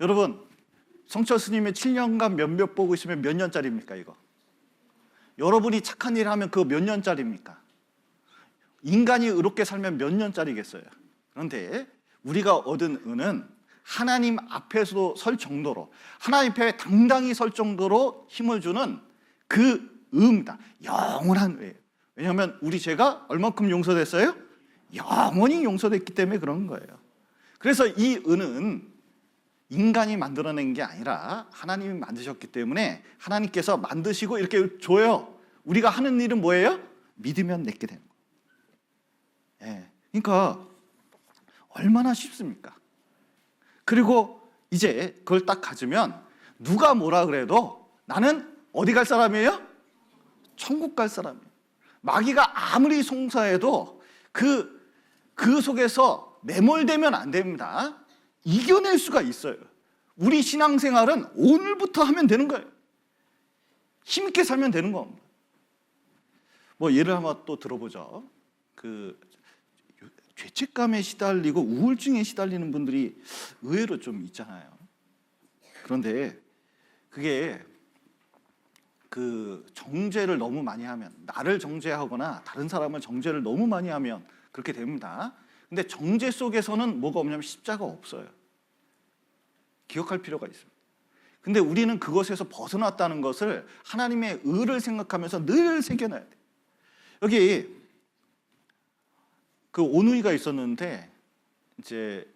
Speaker 1: 여러분, 성철 스님의 7년간 몇몇 보고 있으면 몇 년짜리입니까 이거? 여러분이 착한 일 하면 그거 몇 년짜리입니까? 인간이 의롭게 살면 몇 년짜리겠어요? 그런데 우리가 얻은 은은 하나님 앞에서도 설 정도로, 하나님 앞에 당당히 설 정도로 힘을 주는 그 의입니다. 영원한 의예요. 왜냐하면 우리 죄가 얼만큼 용서됐어요? 영원히 용서됐기 때문에 그런 거예요. 그래서 이 은은 인간이 만들어낸 게 아니라 하나님이 만드셨기 때문에 하나님께서 만드시고 이렇게 줘요. 우리가 하는 일은 뭐예요? 믿으면 내게 되는 거예요. 그러니까 얼마나 쉽습니까? 그리고 이제 그걸 딱 가지면 누가 뭐라 그래도 나는 어디 갈 사람이에요? 천국 갈 사람이에요. 마귀가 아무리 송사해도 그 속에서 매몰되면 안 됩니다. 이겨낼 수가 있어요. 우리 신앙생활은 오늘부터 하면 되는 거예요. 힘있게 살면 되는 겁니다. 뭐 예를 한번 또 들어보죠. 죄책감에 시달리고 우울증에 시달리는 분들이 의외로 좀 있잖아요. 그런데 그게 정죄를 너무 많이 하면, 나를 정죄하거나 다른 사람을 정죄를 너무 많이 하면 그렇게 됩니다. 근데 정죄 속에서는 뭐가 없냐면 십자가 없어요. 기억할 필요가 있습니다. 근데 우리는 그것에서 벗어났다는 것을 하나님의 의를 생각하면서 늘 새겨놔야 돼요. 여기 오누이가 있었는데 이제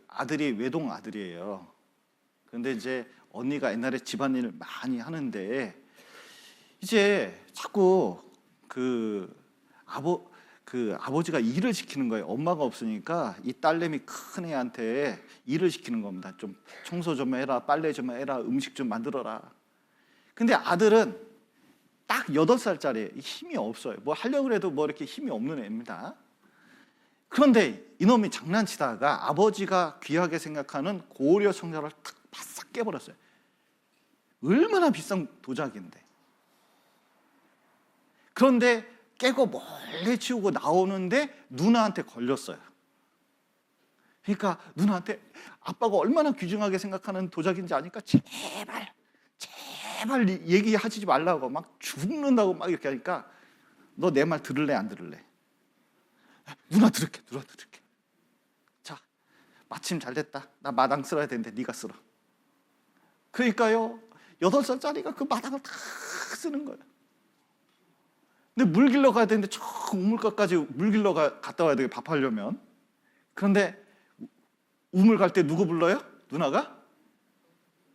Speaker 1: 아들이 외동 아들이에요. 그런데 이제 언니가 옛날에 집안일을 많이 하는데 이제 자꾸 아버지가 일을 시키는 거예요. 엄마가 없으니까 이 딸내미 큰 애한테 일을 시키는 겁니다. 좀 청소 좀 해라, 빨래 좀 해라, 음식 좀 만들어라. 근데 아들은 딱 8살짜리 힘이 없어요. 뭐 하려고 해도 뭐 이렇게 힘이 없는 애입니다. 그런데 이놈이 장난치다가 아버지가 귀하게 생각하는 고려 청자를 탁 바싹 깨버렸어요. 얼마나 비싼 도자기인데. 그런데 깨고 몰래 치우고 나오는데 누나한테 걸렸어요. 그러니까 누나한테 아빠가 얼마나 귀중하게 생각하는 도자기인지 아니까 제발 얘기하지 말라고 막 죽는다고 막 이렇게 하니까 너 내 말 들을래 안 들을래? 누나 들을게. 자, 마침 잘 됐다. 나 마당 쓸어야 되는데 네가 쓸어. 그러니까요 8살짜리가 그 마당을 다 쓰는 거예요. 근데 물 길러 가야 되는데 저 우물가까지 물 길러 갔다 와야 돼요. 밥하려면. 그런데 우물 갈 때 누구 불러요? 누나가?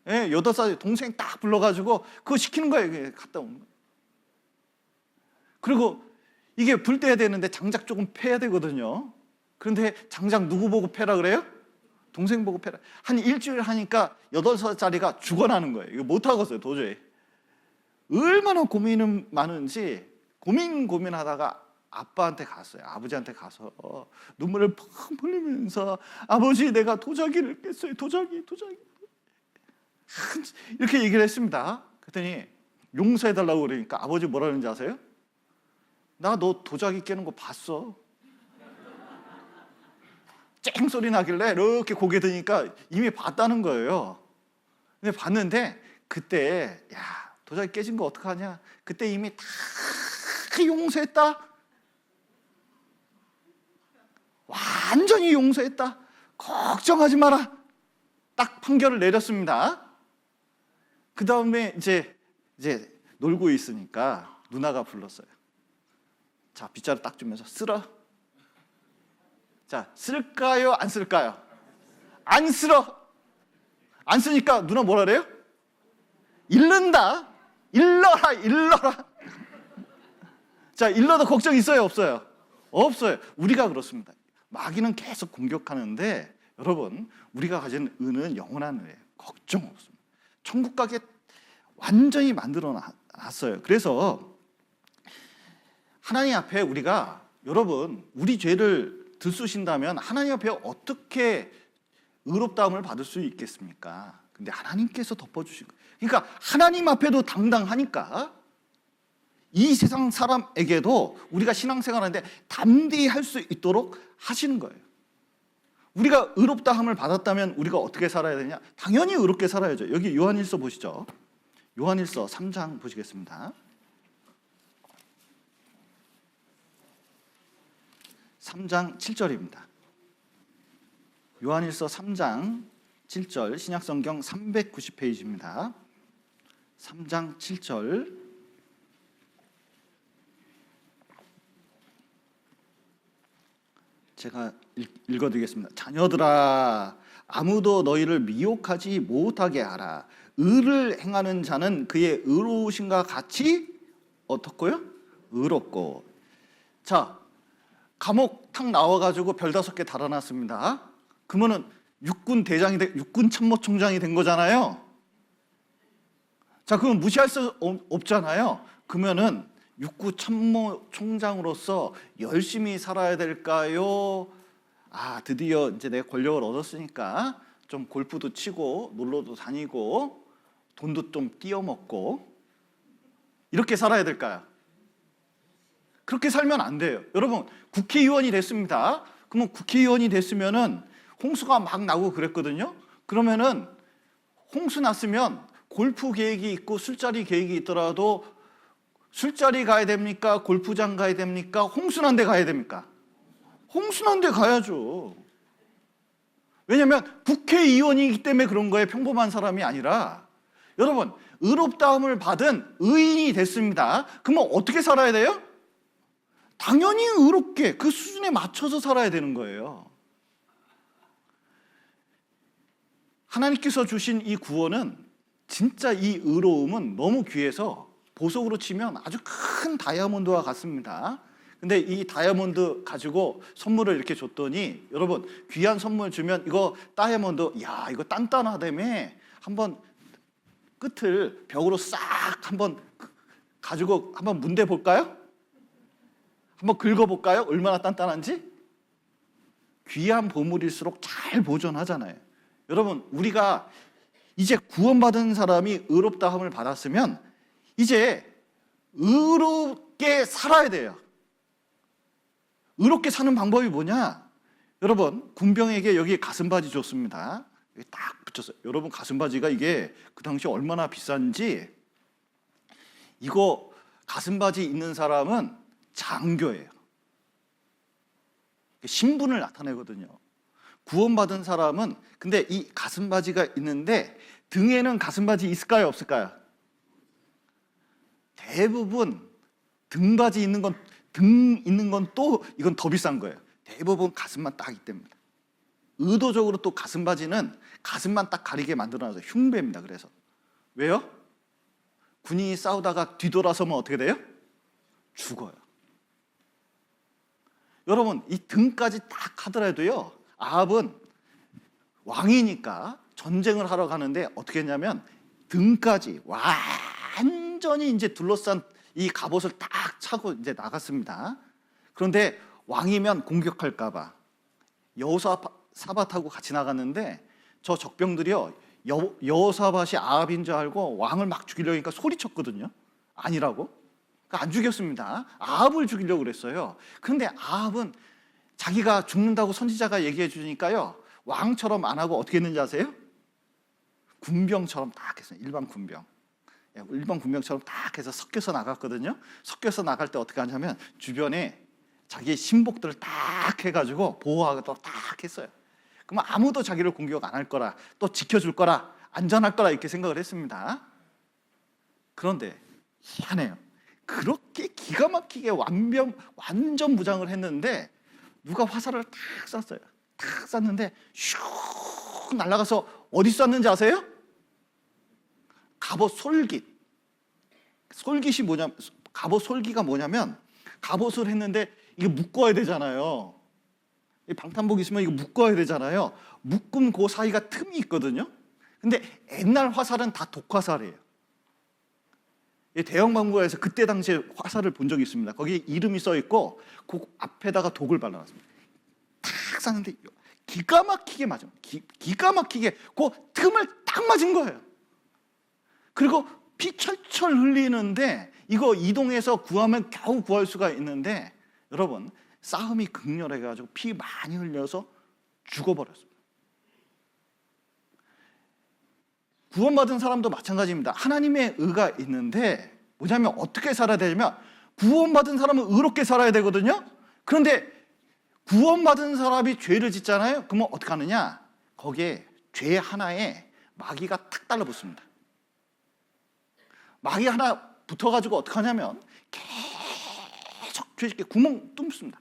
Speaker 1: 8살 동생 딱 불러가지고 그거 시키는 거예요. 갔다 오는 거예요. 그리고 이게 불 떼야 되는데 장작 조금 패야 되거든요. 그런데 장작 누구 보고 패라 그래요? 동생 보고 패라. 한 일주일 하니까 8살짜리가 죽어나는 거예요. 이거 못하겠어요 도저히. 얼마나 고민은 많은지 고민하다가 아빠한테 갔어요. 아버지한테 가서 눈물을 펑 흘리면서 아버지 내가 도자기를 깼어요. 도자기 이렇게 얘기를 했습니다. 그랬더니 용서해달라고 그러니까 아버지 뭐라 그러는지 아세요? 나 너 도자기 깨는 거 봤어. 쨍 소리 나길래 이렇게 고개 드니까 이미 봤다는 거예요. 근데 봤는데 그때 야 도자기 깨진 거 어떡하냐? 그때 이미 다 용서했다. 완전히 용서했다. 걱정하지 마라. 딱 판결을 내렸습니다. 그 다음에 이제 놀고 있으니까 누나가 불렀어요. 자, 빗자루 딱 주면서 쓸어. 자, 쓸까요? 안 쓸까요? 안 쓸어. 안 쓰니까 누나 뭐라 그래요? 잃는다. 일러라. 자, 일러도 걱정 있어요, 없어요? 없어요. 우리가 그렇습니다. 마귀는 계속 공격하는데 여러분, 우리가 가진 은은 영원한 은이에요. 걱정 없습니다. 천국 가게 완전히 만들어 놨어요. 그래서 하나님 앞에 우리가, 여러분, 우리 죄를 들쑤신다면 하나님 앞에 어떻게 의롭다함을 받을 수 있겠습니까? 근데 하나님께서 덮어주신 거예요. 그러니까 하나님 앞에도 당당하니까 이 세상 사람에게도 우리가 신앙생활하는데 담대히 할 수 있도록 하시는 거예요. 우리가 의롭다함을 받았다면 우리가 어떻게 살아야 되냐? 당연히 의롭게 살아야죠. 여기 요한일서 보시죠. 요한일서 3장 보시겠습니다. 3장 7절입니다. 요한일서 3장 7절, 신약성경 390페이지입니다. 3장 7절. 제가 읽어드리겠습니다. 자녀들아, 아무도 너희를 미혹하지 못하게 하라. 의를 행하는 자는 그의 의로우심과 같이 어떻고요? 의롭고. 자, 감옥 탁 나와가지고 별 5개 달아놨습니다. 그러면은 육군 참모총장이 된 거잖아요. 자, 그럼 무시할 수 없잖아요. 그러면은 육군 참모총장으로서 열심히 살아야 될까요? 드디어 이제 내가 권력을 얻었으니까 좀 골프도 치고 놀러도 다니고 돈도 좀 띄어먹고 이렇게 살아야 될까요? 그렇게 살면 안 돼요. 여러분, 국회의원이 됐습니다. 그러면 국회의원이 됐으면은 홍수가 막 나고 그랬거든요. 그러면은 홍수 났으면 골프 계획이 있고 술자리 계획이 있더라도 술자리 가야 됩니까? 골프장 가야 됩니까? 홍수 난 데 가야 됩니까? 홍수 난 데 가야죠. 왜냐하면 국회의원이기 때문에 그런 거예요. 평범한 사람이 아니라. 여러분, 의롭다함을 받은 의인이 됐습니다. 그러면 어떻게 살아야 돼요? 당연히 의롭게 그 수준에 맞춰서 살아야 되는 거예요. 하나님께서 주신 이 구원은, 진짜 이 의로움은 너무 귀해서 보석으로 치면 아주 큰 다이아몬드와 같습니다. 근데 이 다이아몬드 가지고 선물을 이렇게 줬더니, 여러분, 귀한 선물 주면 이거 다이아몬드, 야, 이거 단단하다며, 한번 끝을 벽으로 싹 한번 가지고 한번 문대 볼까요? 한번 긁어볼까요? 얼마나 단단한지? 귀한 보물일수록 잘 보존하잖아요. 여러분, 우리가 이제 구원받은 사람이 의롭다함을 받았으면 이제 의롭게 살아야 돼요. 의롭게 사는 방법이 뭐냐? 여러분, 군병에게 여기 가슴바지 줬습니다. 여기 딱 붙였어요. 여러분, 가슴바지가 이게 그 당시 얼마나 비싼지, 이거 가슴바지 있는 사람은 장교예요. 신분을 나타내거든요. 구원받은 사람은, 근데 이 가슴바지가 있는데 등에는 가슴바지 있을까요? 없을까요? 대부분 등바지 있는 건, 등 있는 건 또 이건 더 비싼 거예요. 대부분 가슴만 딱 있답니다. 의도적으로 또 가슴바지는 가슴만 딱 가리게 만들어놔서 흉배입니다. 그래서 왜요? 군인이 싸우다가 뒤돌아서면 어떻게 돼요? 죽어요. 여러분, 이 등까지 딱 하더라도요, 아합은 왕이니까 전쟁을 하러 가는데 어떻게 했냐면 등까지 완전히 이제 둘러싼 이 갑옷을 딱 차고 이제 나갔습니다. 그런데 왕이면 공격할까봐 여호사밧하고 같이 나갔는데, 저 적병들이요, 여호사밧이 아합인 줄 알고 왕을 막 죽이려니까 소리쳤거든요. 아니라고. 그러니까 안 죽였습니다. 아합을 죽이려고 그랬어요. 그런데 아합은 자기가 죽는다고 선지자가 얘기해 주니까요, 왕처럼 안 하고 어떻게 했는지 아세요? 군병처럼 딱 했어요. 일반 군병처럼 딱 해서 섞여서 나갔거든요. 섞여서 나갈 때 어떻게 하냐면 주변에 자기의 신복들을 딱 해가지고 보호하고 딱 했어요. 그러면 아무도 자기를 공격 안 할 거라, 또 지켜줄 거라, 안전할 거라 이렇게 생각을 했습니다. 그런데 희한해요. 그렇게 기가 막히게 완전 무장을 했는데 누가 화살을 탁 쐈어요. 탁 쐈는데 슉 날아가서 어디 쐈는지 아세요? 갑옷 솔깃. 솔깃이 뭐냐? 갑옷 솔기가 뭐냐면 갑옷을 했는데 이게 묶어야 되잖아요. 방탄복 있으면 이거 묶어야 되잖아요. 묶음 그 사이가 틈이 있거든요. 근데 옛날 화살은 다 독화살이에요. 대형 방구에서 그때 당시에 화살을 본 적이 있습니다. 거기 이름이 써 있고 그 앞에다가 독을 발라놨습니다. 탁 쐈는데 기가 막히게 맞은 거예요. 기가 막히게 그 틈을 딱 맞은 거예요. 그리고 피 철철 흘리는데 이거 이동해서 구하면 겨우 구할 수가 있는데 여러분 싸움이 극렬해가지고 피 많이 흘려서 죽어버렸습니다. 구원받은 사람도 마찬가지입니다. 하나님의 의가 있는데 뭐냐면 어떻게 살아야 되냐면 구원받은 사람은 의롭게 살아야 되거든요. 그런데 구원받은 사람이 죄를 짓잖아요. 그러면 어떻게 하느냐? 거기에 죄 하나에 마귀가 탁 달라붙습니다. 마귀 하나 붙어가지고 어떻게 하냐면 계속 죄 짓게 구멍 뚫습니다.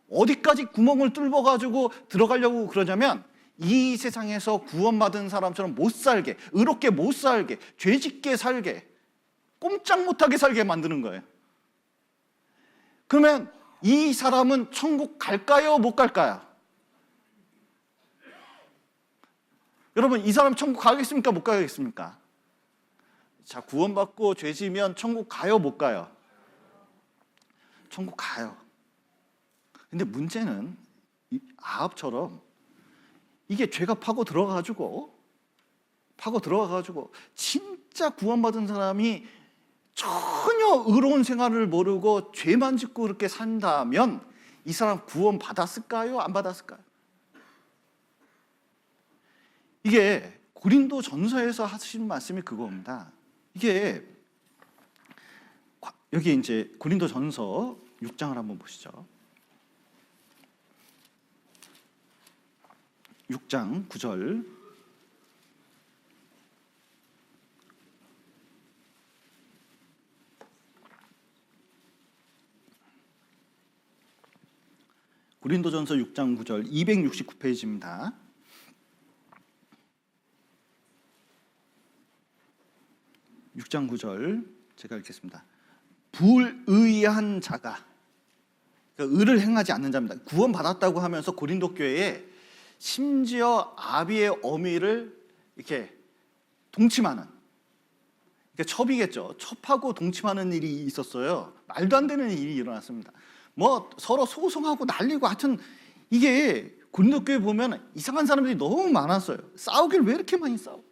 Speaker 1: 어디까지 구멍을 뚫어가지고 들어가려고 그러냐면 이 세상에서 구원받은 사람처럼 못 살게, 의롭게 못 살게, 죄짓게 살게, 꼼짝 못하게 살게 만드는 거예요. 그러면 이 사람은 천국 갈까요? 못 갈까요? 여러분 이 사람 천국 가겠습니까? 못 가겠습니까? 자, 구원받고 죄 지면 천국 가요? 못 가요? 천국 가요. 근데 문제는 아합처럼 이게 죄가 파고 들어가가지고 진짜 구원받은 사람이 전혀 의로운 생활을 모르고 죄만 짓고 그렇게 산다면 이 사람 구원 받았을까요? 안 받았을까요? 이게 고린도 전서에서 하시는 말씀이 그겁니다. 이게 여기 이제 고린도 전서 6장을 한번 보시죠. 6장 9절. 고린도전서 6장 9절 269페이지입니다. 육 장 9절 제가 읽겠습니다. 불의한 자가, 그러니까 의를 행하지 않는 자입니다. 구원받았다고 하면서 고린도 교회에 심지어 아비의 어미를 이렇게 동침하는, 그러니까 첩이겠죠. 첩하고 동침하는 일이 있었어요. 말도 안 되는 일이 일어났습니다. 뭐 서로 소송하고 난리고, 하여튼 이게 고린도 교회 보면 이상한 사람들이 너무 많았어요. 싸우길 왜 이렇게 많이 싸워?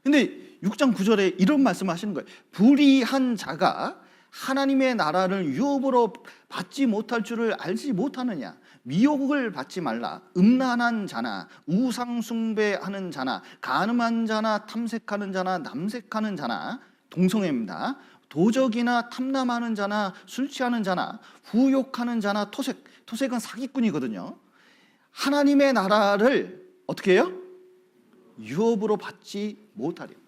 Speaker 1: 근데 6장 9절에 이런 말씀하시는 거예요. 불의한 자가 하나님의 나라를 유업으로 받지 못할 줄을 알지 못하느냐? 미혹을 받지 말라. 음란한 자나 우상 숭배하는 자나 간음한 자나 탐색하는 자나 남색하는 자나, 동성애입니다. 도적이나 탐남하는 자나 술 취하는 자나 후욕하는 자나 토색은 사기꾼이거든요. 하나님의 나라를 어떻게 해요? 유업으로 받지 못하리라.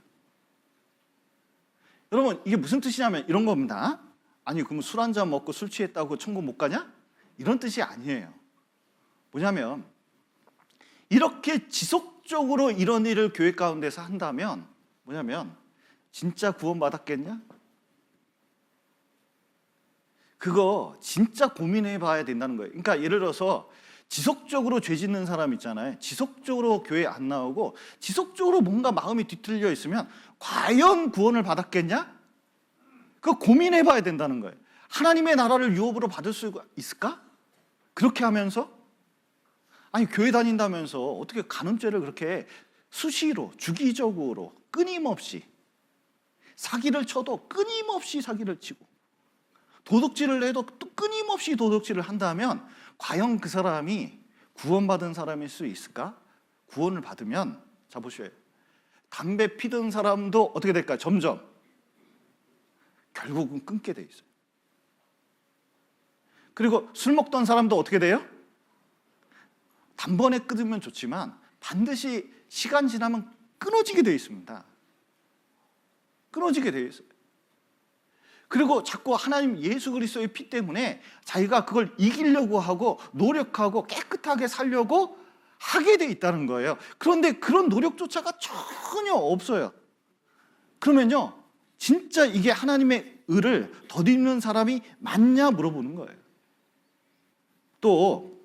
Speaker 1: 여러분 이게 무슨 뜻이냐면 이런 겁니다. 아니 그럼 술 한 잔 먹고 술 취했다고 천국 못 가냐? 이런 뜻이 아니에요. 뭐냐면 이렇게 지속적으로 이런 일을 교회 가운데서 한다면 뭐냐면 진짜 구원받았겠냐? 그거 진짜 고민해 봐야 된다는 거예요. 그러니까 예를 들어서 지속적으로 죄 짓는 사람 있잖아요. 지속적으로 교회 안 나오고 지속적으로 뭔가 마음이 뒤틀려 있으면 과연 구원을 받았겠냐? 그거 고민해 봐야 된다는 거예요. 하나님의 나라를 유업으로 받을 수 있을까? 그렇게 하면서? 아니 교회 다닌다면서 어떻게 간음죄를 그렇게 수시로 주기적으로 끊임없이 사기를 쳐도 끊임없이 사기를 치고 도둑질을 해도 또 끊임없이 도둑질을 한다면 과연 그 사람이 구원받은 사람일 수 있을까? 구원을 받으면, 자 보셔요. 담배 피던 사람도 어떻게 될까요? 점점 결국은 끊게 돼 있어요. 그리고 술 먹던 사람도 어떻게 돼요? 단번에 끊으면 좋지만 반드시 시간 지나면 끊어지게 되어 있습니다. 끊어지게 되어 있어요. 그리고 자꾸 하나님 예수 그리스도의 피 때문에 자기가 그걸 이기려고 하고 노력하고 깨끗하게 살려고 하게 돼 있다는 거예요. 그런데 그런 노력조차가 전혀 없어요. 그러면요, 진짜 이게 하나님의 의를 덧입는 사람이 맞냐 물어보는 거예요. 또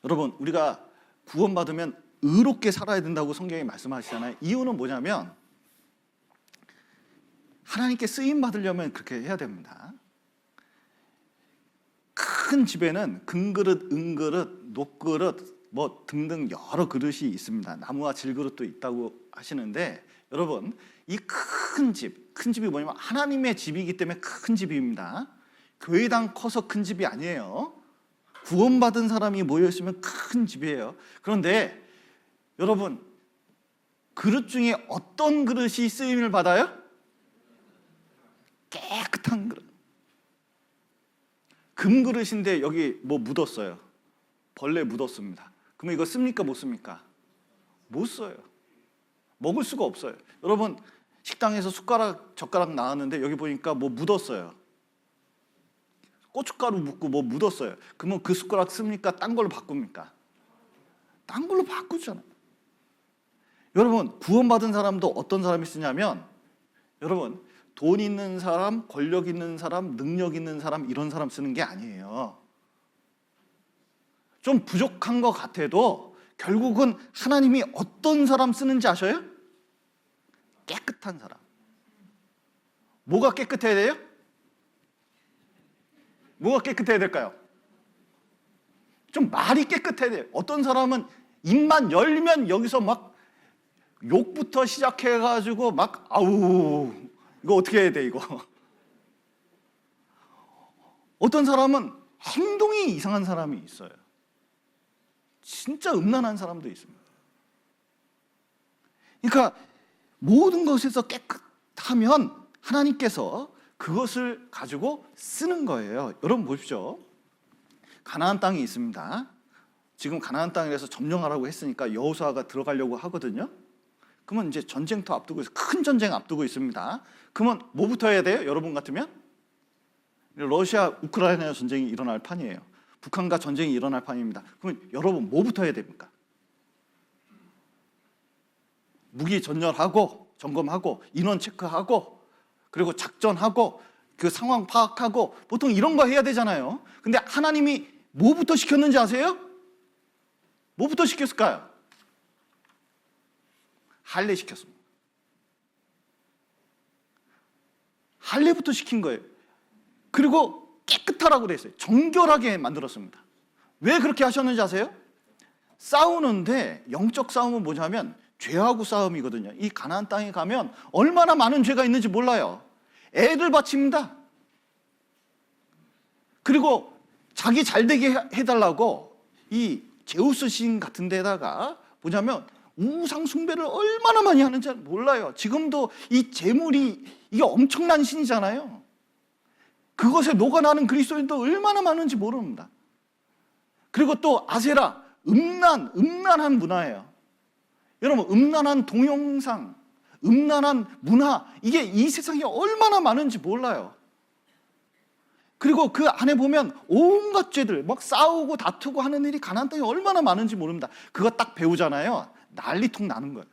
Speaker 1: 여러분, 우리가 구원받으면 의롭게 살아야 된다고 성경이 말씀하시잖아요. 이유는 뭐냐면 하나님께 쓰임 받으려면 그렇게 해야 됩니다. 큰 집에는 금그릇, 은그릇, 녹그릇 뭐 등등 여러 그릇이 있습니다. 나무와 질그릇도 있다고 하시는데, 여러분, 이 큰 집이 뭐냐면 하나님의 집이기 때문에 큰 집입니다. 교회당 커서 큰 집이 아니에요. 구원받은 사람이 모여있으면 큰 집이에요. 그런데 여러분, 그릇 중에 어떤 그릇이 쓰임을 받아요? 깨끗한 그릇. 금그릇인데 여기 뭐 묻었어요. 벌레 묻었습니다. 그러면 이거 씁니까 못 씁니까? 못 써요. 먹을 수가 없어요. 여러분, 식당에서 숟가락 젓가락 나왔는데 여기 보니까 뭐 묻었어요. 고춧가루 묻고 뭐 묻었어요. 그러면 그 숟가락 씁니까? 딴 걸로 바꿉니까? 딴 걸로 바꾸잖아요. 여러분, 구원받은 사람도 어떤 사람이 쓰냐면, 여러분, 돈 있는 사람, 권력 있는 사람, 능력 있는 사람, 이런 사람 쓰는 게 아니에요. 좀 부족한 것 같아도 결국은 하나님이 어떤 사람 쓰는지 아셔요? 깨끗한 사람. 뭐가 깨끗해야 돼요? 뭐가 깨끗해야 될까요? 좀 말이 깨끗해야 돼요. 어떤 사람은 입만 열면 여기서 막 욕부터 시작해가지고 막 아우 이거 어떻게 해야 돼 이거. 어떤 사람은 행동이 이상한 사람이 있어요. 진짜 음란한 사람도 있습니다. 그러니까 모든 것에서 깨끗하면 하나님께서 그것을 가지고 쓰는 거예요. 여러분 보십시오. 가나안 땅이 있습니다. 지금 가나안 땅에서 점령하라고 했으니까 여호수아가 들어가려고 하거든요. 그러면 이제 전쟁터 앞두고 있어요. 큰 전쟁 앞두고 있습니다. 그러면 뭐부터 해야 돼요? 여러분 같으면? 러시아 우크라이나 전쟁이 일어날 판이에요. 북한과 전쟁이 일어날 판입니다. 그러면 여러분 뭐부터 해야 됩니까? 무기 전열하고 점검하고 인원 체크하고 그리고 작전하고 그 상황 파악하고 보통 이런 거 해야 되잖아요. 근데 하나님이 뭐부터 시켰는지 아세요? 뭐부터 시켰을까요? 할례 시켰습니다. 할례부터 시킨 거예요. 그리고 깨끗하라고 그랬어요. 정결하게 만들었습니다. 왜 그렇게 하셨는지 아세요? 싸우는데 영적 싸움은 뭐냐면 죄하고 싸움이거든요. 이 가나안 땅에 가면 얼마나 많은 죄가 있는지 몰라요. 애를 바칩니다. 그리고 자기 잘되게 해달라고 이 제우스 신 같은 데다가 뭐냐면 우상 숭배를 얼마나 많이 하는지 몰라요. 지금도 이 재물이 이게 엄청난 신이잖아요. 그것에 녹아나는 그리스도인도 얼마나 많은지 모릅니다. 그리고 또 아세라, 음란한 문화예요. 여러분, 음란한 동영상, 음란한 문화, 이게 이 세상에 얼마나 많은지 몰라요. 그리고 그 안에 보면 온갖 죄들, 막 싸우고 다투고 하는 일이 가나안 땅에 얼마나 많은지 모릅니다. 그거 딱 배우잖아요. 난리통 나는 거예요.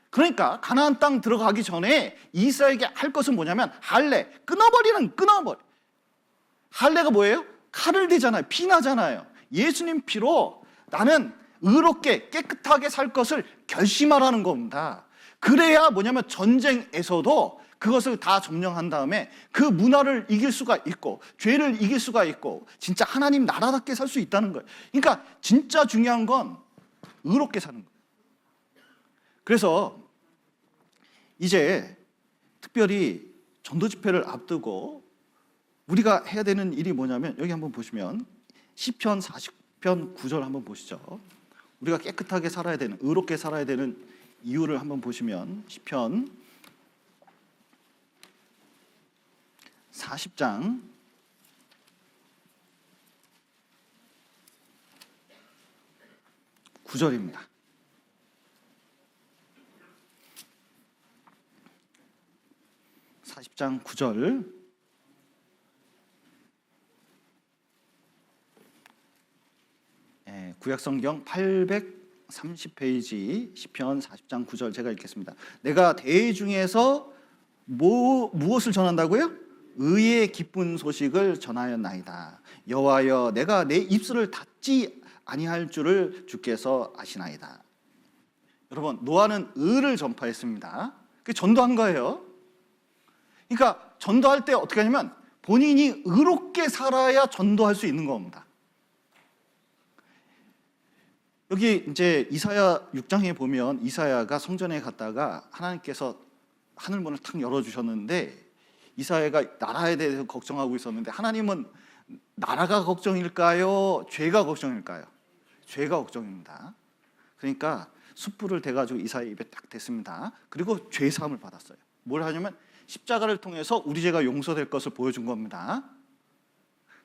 Speaker 1: 그러니까 가나안 땅 들어가기 전에 이스라엘에게 할 것은 뭐냐면 할례, 끊어버려. 할례가 뭐예요? 칼을 대잖아요. 피 나잖아요. 예수님 피로 나는 의롭게 깨끗하게 살 것을 결심하라는 겁니다. 그래야 뭐냐면 전쟁에서도 그것을 다 점령한 다음에 그 문화를 이길 수가 있고 죄를 이길 수가 있고 진짜 하나님 나라답게 살 수 있다는 거예요. 그러니까 진짜 중요한 건 의롭게 사는 거예요. 그래서 이제 특별히 전도 집회를 앞두고 우리가 해야 되는 일이 뭐냐면 여기 한번 보시면 시편 40편 9절 한번 보시죠. 우리가 깨끗하게 살아야 되는, 의롭게 살아야 되는 이유를 한번 보시면 시편 40장 9절입니다. (40장) 9절. 구약성경 830페이지 시편 40장 9절 제가 읽겠습니다. 내가 대중에서 무엇을 전한다고요? 의의 기쁜 소식을 전하였나이다. 여호와여, 내가 내 입술을 닫지 아니할 줄을 주께서 아시나이다. 여러분, 노아는 의를 전파했습니다. 그 전도한 거예요. 그러니까 전도할 때 어떻게 하냐면 본인이 의롭게 살아야 전도할 수 있는 겁니다. 여기 이제 이사야 6장에 보면 이사야가 성전에 갔다가 하나님께서 하늘문을 탁 열어주셨는데 이사야가 나라에 대해서 걱정하고 있었는데 하나님은 나라가 걱정일까요? 죄가 걱정일까요? 죄가 걱정입니다. 그러니까 숯불을 대가지고 이사야 입에 딱 댔습니다. 그리고 죄사함을 받았어요. 뭘 하냐면 십자가를 통해서 우리 죄가 용서될 것을 보여준 겁니다.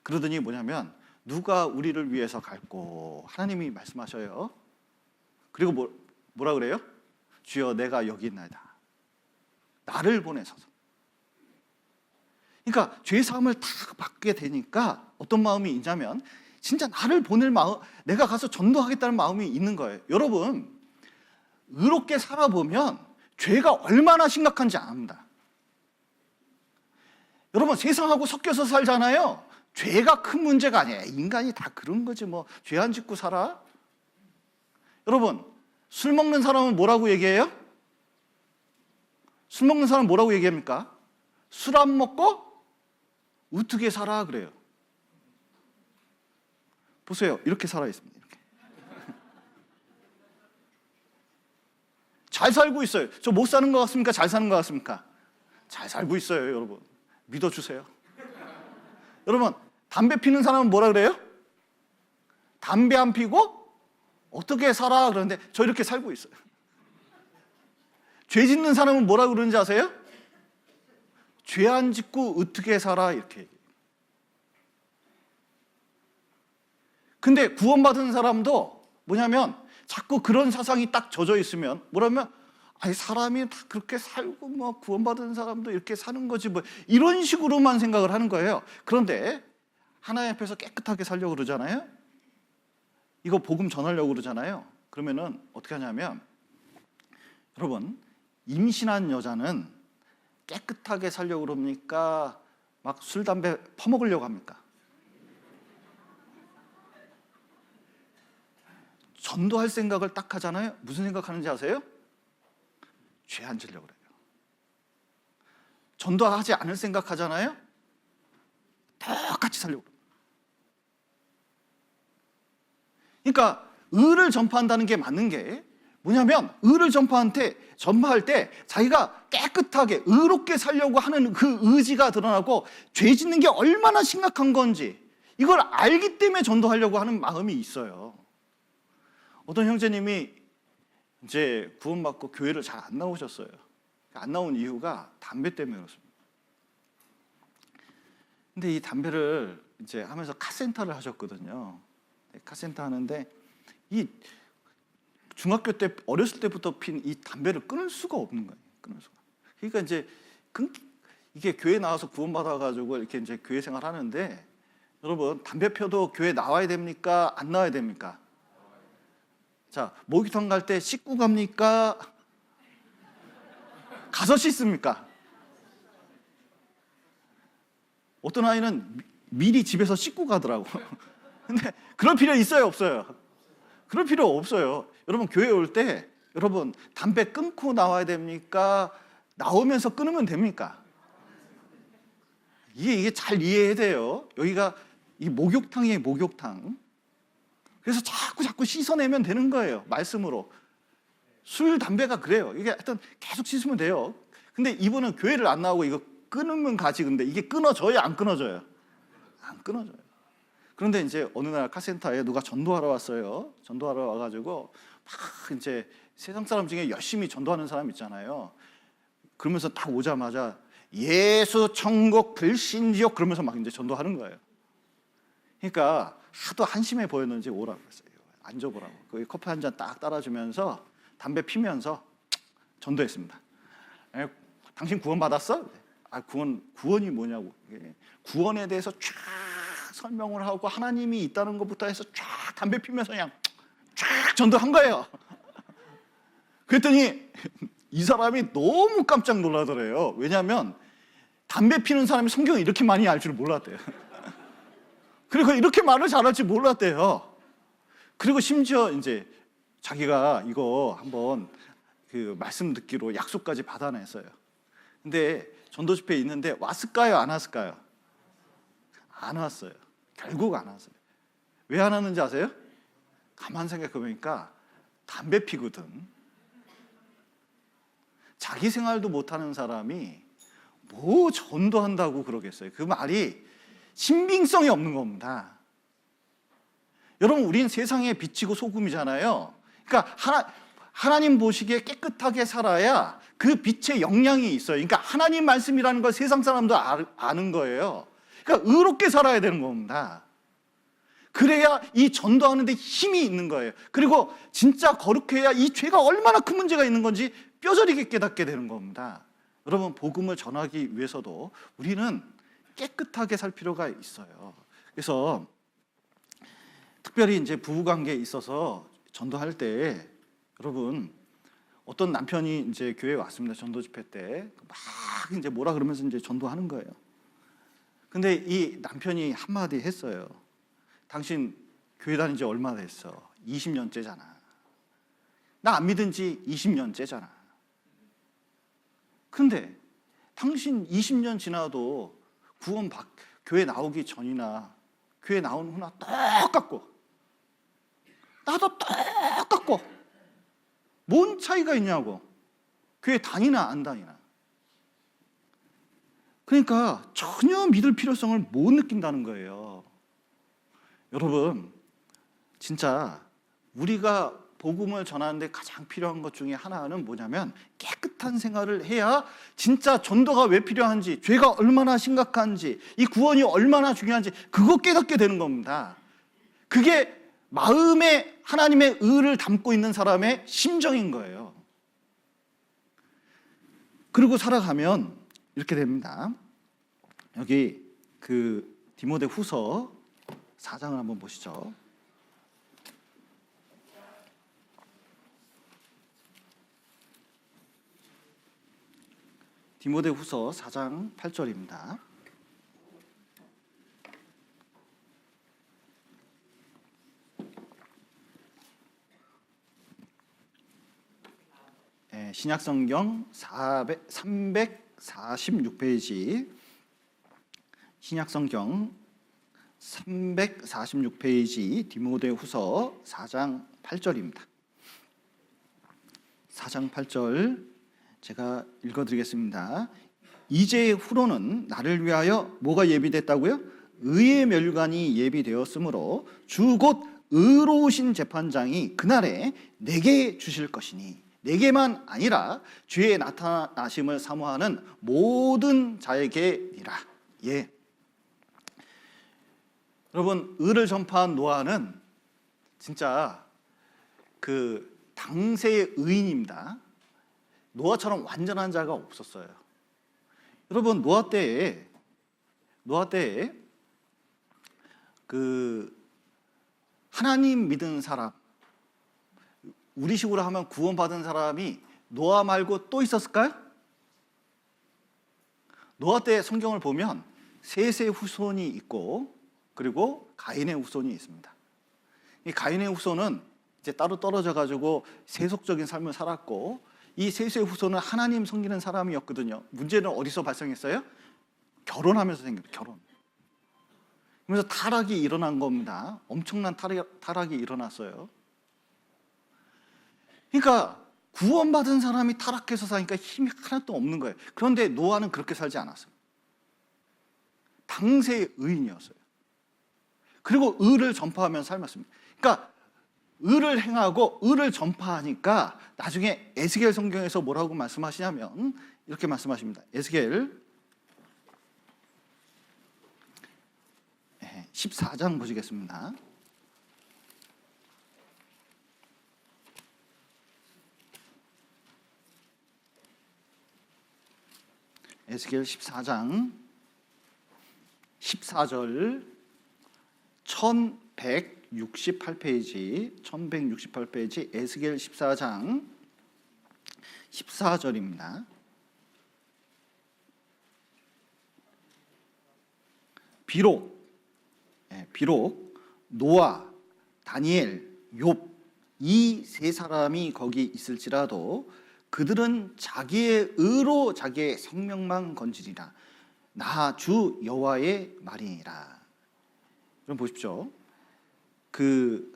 Speaker 1: 그러더니 뭐냐면 누가 우리를 위해서 갈고 하나님이 말씀하셔요. 그리고 뭐라 그래요? 주여 내가 여기 있나이다. 나를 보내소서. 그러니까 죄사함을 다 받게 되니까 어떤 마음이 있냐면 진짜 나를 보낼 마음, 내가 가서 전도하겠다는 마음이 있는 거예요. 여러분, 의롭게 살아보면 죄가 얼마나 심각한지 압니다. 여러분, 세상하고 섞여서 살잖아요. 죄가 큰 문제가 아니에요. 인간이 다 그런 거지 뭐. 죄 안 짓고 살아? 여러분, 술 먹는 사람은 뭐라고 얘기해요? 술 먹는 사람은 뭐라고 얘기합니까? 술 안 먹고 어떻게 살아 그래요. 보세요. 이렇게 살아 있습니다. 이렇게. 잘 살고 있어요. 저 못 사는 것 같습니까? 잘 사는 것 같습니까? 잘 살고 있어요, 여러분. 믿어주세요. 여러분, 담배 피는 사람은 뭐라 그래요? 담배 안 피고 어떻게 살아? 그러는데 저 이렇게 살고 있어요. 죄 짓는 사람은 뭐라 그러는지 아세요? 죄 안 짓고 어떻게 살아? 이렇게. 근데 구원받은 사람도 뭐냐면 자꾸 그런 사상이 딱 젖어 있으면 뭐라면 아니 사람이 다 그렇게 살고 뭐 구원받은 사람도 이렇게 사는 거지 뭐 이런 식으로만 생각을 하는 거예요. 그런데 하나님 앞에서 깨끗하게 살려고 그러잖아요. 이거 복음 전하려고 그러잖아요. 그러면은 어떻게 하냐면 여러분, 임신한 여자는 깨끗하게 살려고 그럽니까? 막 술, 담배 퍼먹으려고 합니까? 전도할 생각을 딱 하잖아요. 무슨 생각하는지 아세요? 죄 안 지려고 그래요. 전도하지 않을 생각하잖아요. 똑같이 살려고 그래요. 그러니까 의를 전파한다는 게 맞는 게 뭐냐면 의를 전파할 때 자기가 깨끗하게 의롭게 살려고 하는 그 의지가 드러나고 죄 짓는 게 얼마나 심각한 건지 이걸 알기 때문에 전도하려고 하는 마음이 있어요. 어떤 형제님이 이제 구원받고 교회를 잘 안 나오셨어요. 안 나온 이유가 담배 때문에 그렇습니다. 근데 이 담배를 이제 하면서 카센터를 하셨거든요. 카센터 하는데 이 중학교 때 어렸을 때부터 핀 이 담배를 끊을 수가 없는 거예요. 끊을 수가. 그러니까 이제 이게 교회 나와서 구원받아 가지고 이렇게 이제 교회 생활하는데 여러분, 담배 펴도 교회 나와야 됩니까? 안 나와야 됩니까? 자, 목욕탕 갈 때 씻고 갑니까? 가서 씻습니까? 어떤 아이는 미리 집에서 씻고 가더라고. 근데 그럴 필요 있어요, 없어요? 그럴 필요 없어요. 여러분, 교회 올 때 여러분 담배 끊고 나와야 됩니까? 나오면서 끊으면 됩니까? 이게 잘 이해해야 돼요. 여기가 이 목욕탕이에요, 목욕탕. 그래서 자꾸 씻어내면 되는 거예요. 말씀으로. 술, 담배가 그래요. 이게 하여튼 계속 씻으면 돼요. 근데 이분은 교회를 안 나오고 이거 끊으면 가지. 근데 이게 끊어져요, 안 끊어져요? 안 끊어져요. 그런데 이제 어느 날 카센터에 누가 전도하러 왔어요. 전도하러 와가지고 막 이제 세상 사람 중에 열심히 전도하는 사람 있잖아요. 그러면서 딱 오자마자 예수 천국 불신지옥 그러면서 막 이제 전도하는 거예요. 그러니까 하도 한심해 보였는지 오라고 했어요. 앉아보라고. 그 커피 한 잔 딱 따라주면서 담배 피면서 전도했습니다. 당신 구원 받았어? 구원이 뭐냐고. 구원에 대해서 쫙 설명을 하고 하나님이 있다는 것부터 해서 쫙 담배 피면서 그냥 쫙 전도한 거예요. 그랬더니 이 사람이 너무 깜짝 놀라더래요. 왜냐하면 담배 피는 사람이 성경을 이렇게 많이 알 줄 몰랐대요. 그리고 이렇게 말을 잘할 줄 몰랐대요. 그리고 심지어 이제 자기가 이거 한번 그 말씀 듣기로 약속까지 받아냈어요. 근데 전도 집회에 있는데 왔을까요? 안 왔을까요? 안 왔어요. 결국 안 왔어요. 왜 안 왔는지 아세요? 가만 생각해 보니까 담배 피거든. 자기 생활도 못하는 사람이 뭐 전도한다고 그러겠어요. 그 말이 신빙성이 없는 겁니다. 여러분, 우린 세상의 빛이고 소금이잖아요. 그러니까 하나님 보시기에 깨끗하게 살아야 그 빛의 영향이 있어요. 그러니까 하나님 말씀이라는 걸 세상 사람도 아는 거예요. 그러니까 의롭게 살아야 되는 겁니다. 그래야 이 전도하는 데 힘이 있는 거예요. 그리고 진짜 거룩해야 이 죄가 얼마나 큰 문제가 있는 건지 뼈저리게 깨닫게 되는 겁니다. 여러분, 복음을 전하기 위해서도 우리는 깨끗하게 살 필요가 있어요. 그래서 특별히 이제 부부관계에 있어서 전도할 때 여러분, 어떤 남편이 이제 교회에 왔습니다. 전도 집회 때 막 이제 뭐라 그러면서 이제 전도하는 거예요. 근데 이 남편이 한마디 했어요. 당신 교회 다닌 지 얼마나 됐어? 20년째잖아. 나 안 믿은 지 20년째잖아. 근데 당신 20년 지나도 교회 나오기 전이나 교회 나온 후나 똑같고 나도 똑같고 뭔 차이가 있냐고. 교회 다니나 안 다니나. 그러니까 전혀 믿을 필요성을 못 느낀다는 거예요. 여러분, 진짜 우리가 복음을 전하는데 가장 필요한 것 중에 하나는 뭐냐면 깨끗한 생활을 해야 진짜 전도가 왜 필요한지, 죄가 얼마나 심각한지, 이 구원이 얼마나 중요한지 그거 깨닫게 되는 겁니다. 그게 마음에 하나님의 의를 담고 있는 사람의 심정인 거예요. 그리고 살아가면 이렇게 됩니다. 여기 그 디모데 후서 4장을 한번 보시죠. 디모데 후서 4장 8절입니다. 신약성경 346페이지, 신약성경 346페이지 디모데 후서 4장 8절입니다. 4장 8절 제가 읽어드리겠습니다. 이제 후로는 나를 위하여 뭐가 예비됐다고요? 의의 멸관이 예비되었으므로 주 곧 의로우신 재판장이 그날에 내게 주실 것이니 내게만 아니라 주의 나타나심을 사모하는 모든 자에게니라. 예. 여러분, 의를 전파한 노아는 진짜 그 당세의 의인입니다. 노아처럼 완전한 자가 없었어요. 여러분, 노아 때에 그 하나님 믿은 사람, 우리식으로 하면 구원받은 사람이 노아 말고 또 있었을까요? 노아 때 성경을 보면 셋의 후손이 있고 그리고 가인의 후손이 있습니다. 이 가인의 후손은 이제 따로 떨어져 가지고 세속적인 삶을 살았고, 이 셋의 후손은 하나님 섬기는 사람이었거든요. 문제는 어디서 발생했어요? 결혼하면서 생겼어요. 결혼. 그래서 타락이 일어난 겁니다. 엄청난 타락이 일어났어요. 그러니까 구원받은 사람이 타락해서 사니까 힘이 하나도 없는 거예요. 그런데 노아는 그렇게 살지 않았어요. 당세의 의인이었어요. 그리고 의를 전파하면서 삶았습니다. 그러니까 의를 행하고 의를 전파하니까 나중에 에스겔 성경에서 뭐라고 말씀하시냐면 이렇게 말씀하십니다. 에스겔 14장 보시겠습니다. 에스겔 14장 14절 1168페이지 에스겔 14장 14절입니다. 비록 노아, 다니엘, 욥 이 세 사람이 거기 있을지라도 그들은 자기의 의로 자기의 생명만 건지리라. 나 주 여호와의 말이니라. 여러분 보십시오. 그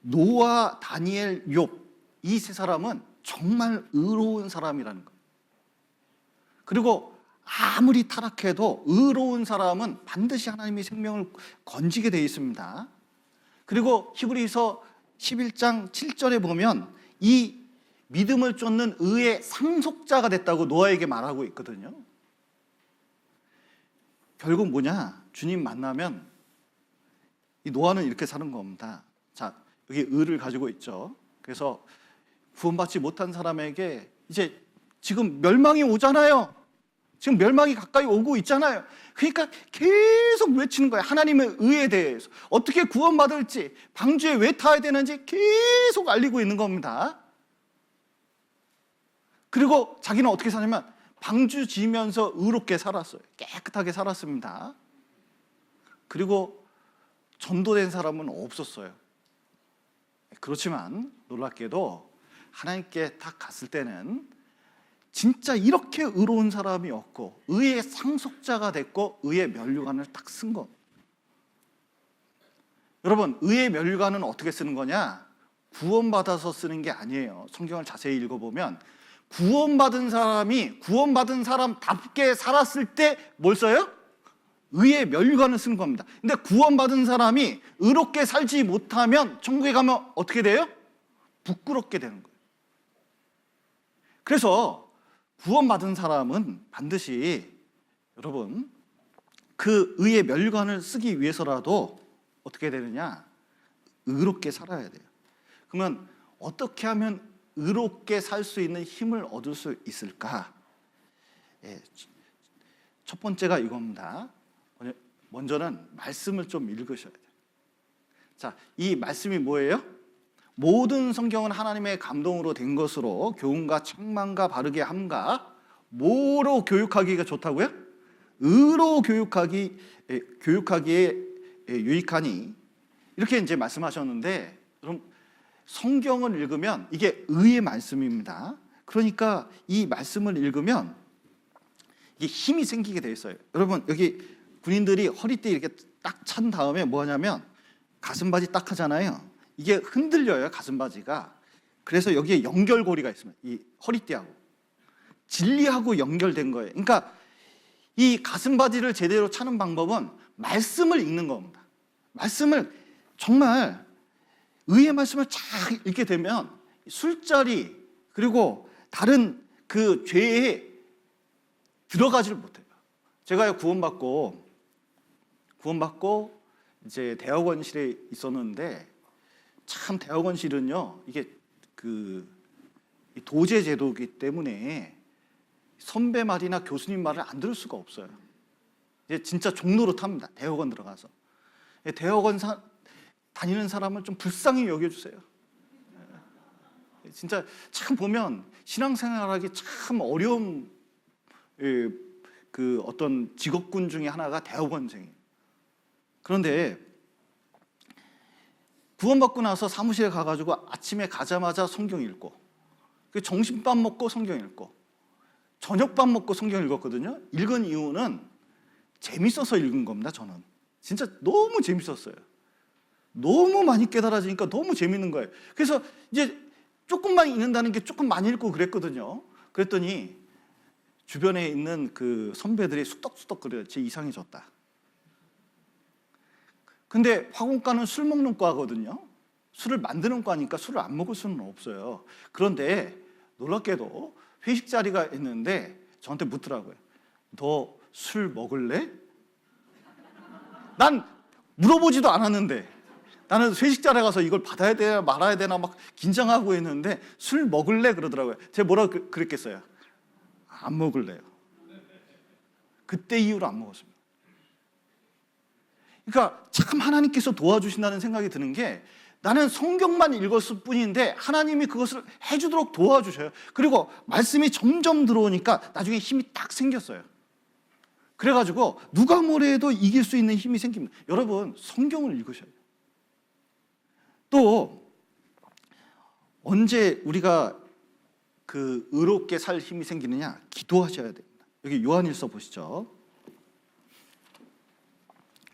Speaker 1: 노아, 다니엘, 욥 이 세 사람은 정말 의로운 사람이라는 거예요. 그리고 아무리 타락해도 의로운 사람은 반드시 하나님의 생명을 건지게 되어 있습니다. 그리고 히브리서 11장 7절에 보면 이 믿음을 쫓는 의의 상속자가 됐다고 노아에게 말하고 있거든요. 결국 뭐냐? 주님 만나면 이 노아는 이렇게 사는 겁니다. 자, 여기 의를 가지고 있죠. 그래서 구원받지 못한 사람에게 이제 지금 멸망이 오잖아요. 지금 멸망이 가까이 오고 있잖아요. 그러니까 계속 외치는 거예요. 하나님의 의에 대해서 어떻게 구원받을지, 방주에 왜 타야 되는지 계속 알리고 있는 겁니다. 그리고 자기는 어떻게 사냐면 방주 지으면서 의롭게 살았어요. 깨끗하게 살았습니다. 그리고 전도된 사람은 없었어요. 그렇지만 놀랍게도 하나님께 딱 갔을 때는 진짜 이렇게 의로운 사람이 없고 의의 상속자가 됐고 의의 면류관을 딱 쓴 거. 여러분, 의의 면류관은 어떻게 쓰는 거냐? 구원받아서 쓰는 게 아니에요. 성경을 자세히 읽어보면 구원받은 사람답게 살았을 때 뭘 써요? 의의 면류관을 쓴 겁니다. 근데 구원받은 사람이 의롭게 살지 못하면 천국에 가면 어떻게 돼요? 부끄럽게 되는 거예요. 그래서 구원받은 사람은 반드시 여러분 그 의의 면류관을 쓰기 위해서라도 어떻게 되느냐? 의롭게 살아야 돼요. 그러면 어떻게 하면 의롭게 살 수 있는 힘을 얻을 수 있을까? 첫 번째가 이겁니다. 먼저는 말씀을 좀 읽으셔야 돼요. 자, 이 말씀이 뭐예요? 모든 성경은 하나님의 감동으로 된 것으로 교훈과 책망과 바르게 함과 뭐로 교육하기가 좋다고요? 의로 교육하기에 유익하니 이렇게 이제 말씀하셨는데, 그럼 성경을 읽으면 이게 의의 말씀입니다. 그러니까 이 말씀을 읽으면 이게 힘이 생기게 돼 있어요. 여러분 여기 군인들이 허리띠 이렇게 딱 찬 다음에 뭐 하냐면 가슴바지 딱 하잖아요. 이게 흔들려요, 가슴바지가. 그래서 여기에 연결고리가 있습니다. 이 허리띠하고 진리하고 연결된 거예요. 그러니까 이 가슴바지를 제대로 차는 방법은 말씀을 읽는 겁니다. 말씀을 정말 의의 말씀을 잘 읽게 되면 술자리 그리고 다른 그 죄에 들어가지를 못해요. 제가 구원받고 이제 대학원실에 있었는데 참 대학원실은요 이게 그 도제 제도이기 때문에 선배 말이나 교수님 말을 안 들을 수가 없어요. 이제 진짜 종로로 탑니다. 대학원 들어가서 대학원 다니는 사람을 좀 불쌍히 여겨주세요. 진짜 참 보면 신앙생활하기 참 어려운 그 어떤 직업군 중에 하나가 대학원생이에요. 그런데 구원받고 나서 사무실에 가가지고 아침에 가자마자 성경 읽고 점심밥 먹고 성경 읽고 저녁밥 먹고 성경 읽었거든요. 읽은 이유는 재밌어서 읽은 겁니다. 저는 진짜 너무 재밌었어요. 너무 많이 깨달아지니까 너무 재밌는 거예요. 그래서 이제 조금만 읽는다는 게 조금 많이 읽고 그랬거든요. 그랬더니 주변에 있는 그 선배들이 수덕수덕거려요. 제 이상이 졌다. 근데 화공과는 술 먹는 과거든요. 술을 만드는 과니까 술을 안 먹을 수는 없어요. 그런데 놀랍게도 회식 자리가 있는데 저한테 묻더라고요. 너 술 먹을래? 난 물어보지도 않았는데 나는 회식 자리에 가서 이걸 받아야 되나 말아야 되나 막 긴장하고 있는데 술 먹을래? 그러더라고요. 제가 뭐라고 그랬겠어요? 안 먹을래요. 그때 이후로 안 먹었습니다. 그러니까 참 하나님께서 도와주신다는 생각이 드는 게, 나는 성경만 읽었을 뿐인데 하나님이 그것을 해주도록 도와주셔요. 그리고 말씀이 점점 들어오니까 나중에 힘이 딱 생겼어요. 그래가지고 누가 뭐래 해도 이길 수 있는 힘이 생깁니다. 여러분, 성경을 읽으셔야 돼요. 또 언제 우리가 그 의롭게 살 힘이 생기느냐? 기도하셔야 됩니다. 여기 요한일서 보시죠.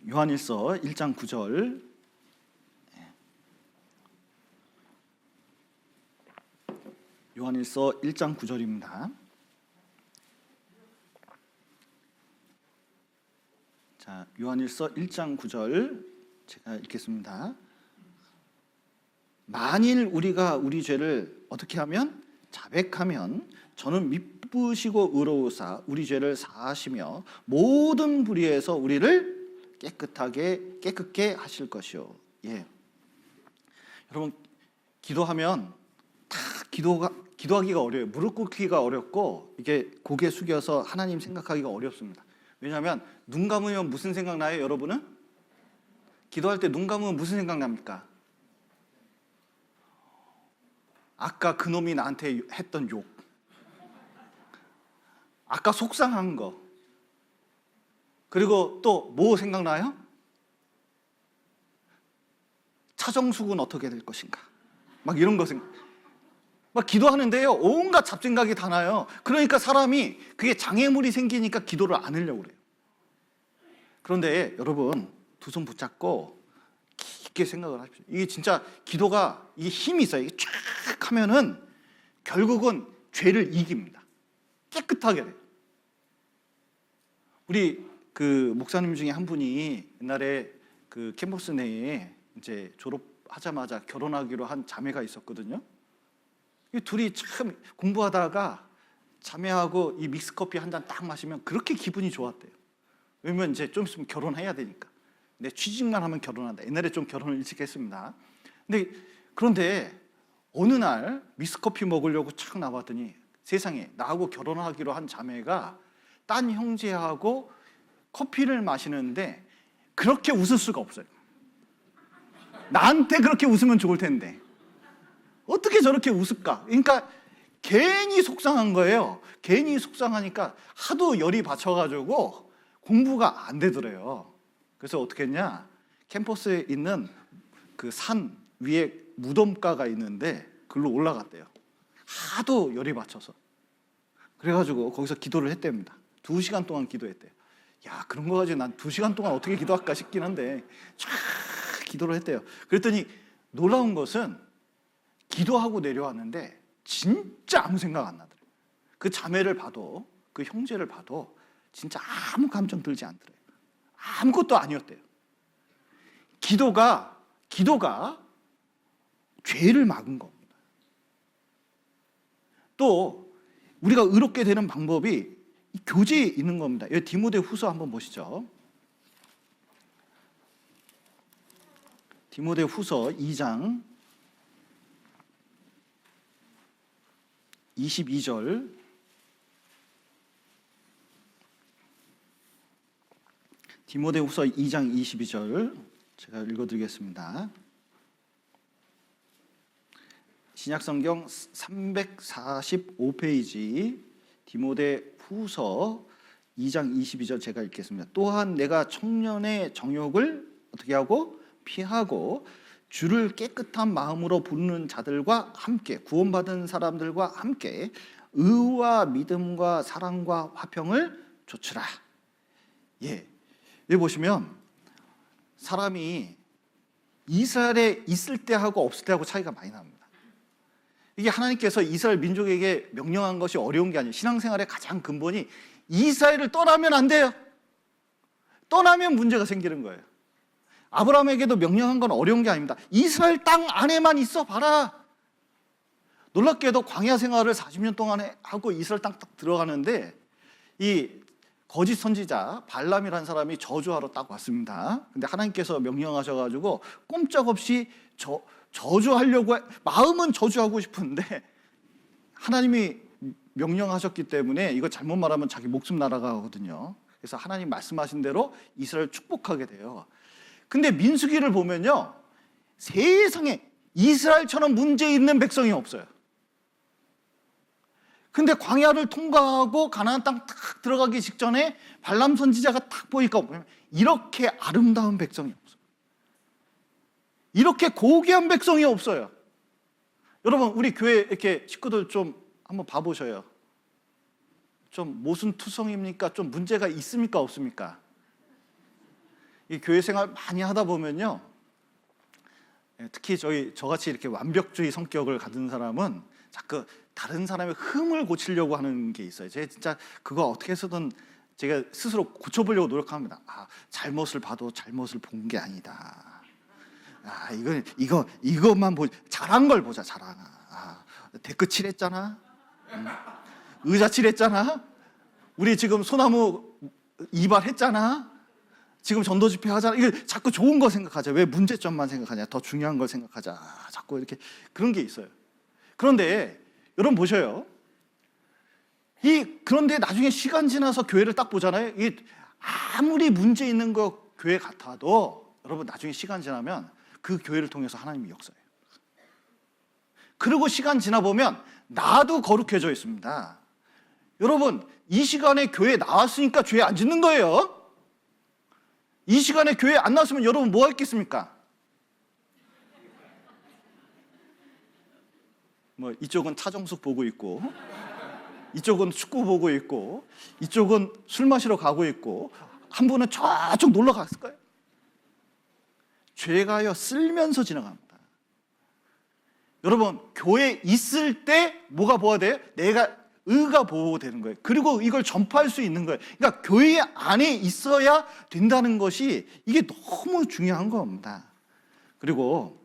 Speaker 1: 요한일서 1장 9절. 요한일서 1장 9절입니다. 자, 요한일서 1장 9절 제가 읽겠습니다. 만일 우리가 우리 죄를 어떻게 하면? 자백하면 저는 미쁘시고 의로우사 우리 죄를 사하시며 모든 불의에서 우리를 깨끗게 하실 것이요. 예. 여러분, 기도하면 다 기도하기가 어려워요. 무릎 꿇기가 어렵고 이게 고개 숙여서 하나님 생각하기가 어렵습니다. 왜냐하면 눈 감으면 무슨 생각 나요, 여러분은? 기도할 때 눈 감으면 무슨 생각 납니까? 아까 그놈이 나한테 했던 욕, 아까 속상한 거, 그리고 또 뭐 생각나요? 차정숙은 어떻게 될 것인가, 막 이런 거 막 기도하는데요, 온갖 잡생각이 다 나요. 그러니까 사람이 그게 장애물이 생기니까 기도를 안 하려고 그래요. 그런데 여러분, 두 손 붙잡고 깊게 생각을 하십시오. 이게 진짜 기도가, 이게 힘이 있어요. 이게 쫙 하면은 결국은 죄를 이깁니다. 깨끗하게 돼요. 우리 그 목사님 중에 한 분이 옛날에 그 캠퍼스 내에 이제 졸업하자마자 결혼하기로 한 자매가 있었거든요. 이 둘이 참 공부하다가 자매하고 이 믹스커피 한 잔 딱 마시면 그렇게 기분이 좋았대요. 왜냐면 이제 좀 있으면 결혼해야 되니까. 근데 취직만 하면 결혼한다. 옛날에 좀 결혼을 일찍 했습니다. 그런데 어느 날 믹스커피 먹으려고 착 나왔더니 세상에, 나하고 결혼하기로 한 자매가 딴 형제하고 커피를 마시는데 그렇게 웃을 수가 없어요. 나한테 그렇게 웃으면 좋을 텐데 어떻게 저렇게 웃을까? 그러니까 괜히 속상한 거예요. 괜히 속상하니까 하도 열이 받쳐가지고 공부가 안 되더래요. 그래서 어떻게 했냐? 캠퍼스에 있는 그 산 위에 무덤가가 있는데 글로 올라갔대요. 하도 열이 받쳐서. 그래가지고 거기서 기도를 했답니다. 2시간 동안 기도했대요. 야, 그런 거 가지고 난 2시간 동안 어떻게 기도할까 싶긴 한데 쫙 기도를 했대요. 그랬더니 놀라운 것은 기도하고 내려왔는데 진짜 아무 생각 안 나더래요. 그 자매를 봐도, 그 형제를 봐도 진짜 아무 감정 들지 않더래요. 아무것도 아니었대요. 기도가 죄를 막은 겁니다. 또 우리가 의롭게 되는 방법이 교제에 있는 겁니다. 여기 디모데후서 한번 보시죠. 디모데후서 2장 22절. 디모데후서 2장 22절 제가 읽어드리겠습니다. 신약성경 345페이지 디모데후서 2장 22절 제가 읽겠습니다. 또한 내가 청년의 정욕을 어떻게 하고 피하고 주를 깨끗한 마음으로 부르는 자들과 함께, 구원받은 사람들과 함께 의와 믿음과 사랑과 화평을 좇으라. 예, 여기 보시면 사람이 이스라엘에 있을 때하고 없을 때하고 차이가 많이 납니다. 이게 하나님께서 이스라엘 민족에게 명령한 것이 어려운 게 아니에요. 신앙생활의 가장 근본이 이스라엘을 떠나면 안 돼요. 떠나면 문제가 생기는 거예요. 아브라함에게도 명령한 건 어려운 게 아닙니다. 이스라엘 땅 안에만 있어 봐라. 놀랍게도 광야 생활을 40년 동안 하고 이스라엘 땅 딱 들어가는데 이 거짓 선지자 발람이라는 사람이 저주하러 딱 왔습니다. 근데 하나님께서 명령하셔가지고 꼼짝없이 저주하려고 마음은 저주하고 싶은데 하나님이 명령하셨기 때문에 이거 잘못 말하면 자기 목숨 날아가거든요. 그래서 하나님 말씀하신 대로 이스라엘 축복하게 돼요. 근데 민수기를 보면요, 세상에 이스라엘처럼 문제 있는 백성이 없어요. 근데 광야를 통과하고 가나안 땅 딱 들어가기 직전에 발람 선지자가 딱 보니까 이렇게 아름다운 백성이 없어요. 이렇게 고귀한 백성이 없어요. 여러분, 우리 교회 이렇게 식구들 좀 한번 봐보셔요. 좀 모순투성입니까? 좀 문제가 있습니까? 없습니까? 이 교회 생활 많이 하다 보면요, 특히 저같이 이렇게 완벽주의 성격을 가진 사람은 자꾸 다른 사람의 흠을 고치려고 하는 게 있어요. 제가 진짜 그거 어떻게 해서든 제가 스스로 고쳐보려고 노력합니다. 잘못을 봐도 잘못을 본 게 아니다. 이것만 잘한 걸 보자. 데크 칠했잖아. 의자 칠했잖아. 우리 지금 소나무 이발했잖아. 지금 전도 집회 하잖아. 이거 자꾸 좋은 거 생각하자. 왜 문제점만 생각하냐? 더 중요한 걸 생각하자. 자꾸 이렇게 그런 게 있어요. 그런데 여러분 보셔요. 그런데 나중에 시간 지나서 교회를 딱 보잖아요. 아무리 문제 있는 거 교회 같아도 여러분 나중에 시간 지나면 그 교회를 통해서 하나님이 역사해요. 그리고 시간 지나 보면 나도 거룩해져 있습니다. 여러분, 이 시간에 교회 나왔으니까 죄 안 짓는 거예요. 이 시간에 교회 안 나왔으면 여러분 뭐 했겠습니까? 이쪽은 차정숙 보고 있고, 이쪽은 축구 보고 있고, 이쪽은 술 마시러 가고 있고, 한 분은 저쪽 놀러 갔을 거예요. 죄가요 쓸면서 지나갑니다. 여러분, 교회에 있을 때 뭐가 보호가 돼요? 내가 의가 보호되는 거예요. 그리고 이걸 전파할 수 있는 거예요. 그러니까 교회 안에 있어야 된다는 것이 이게 너무 중요한 겁니다. 그리고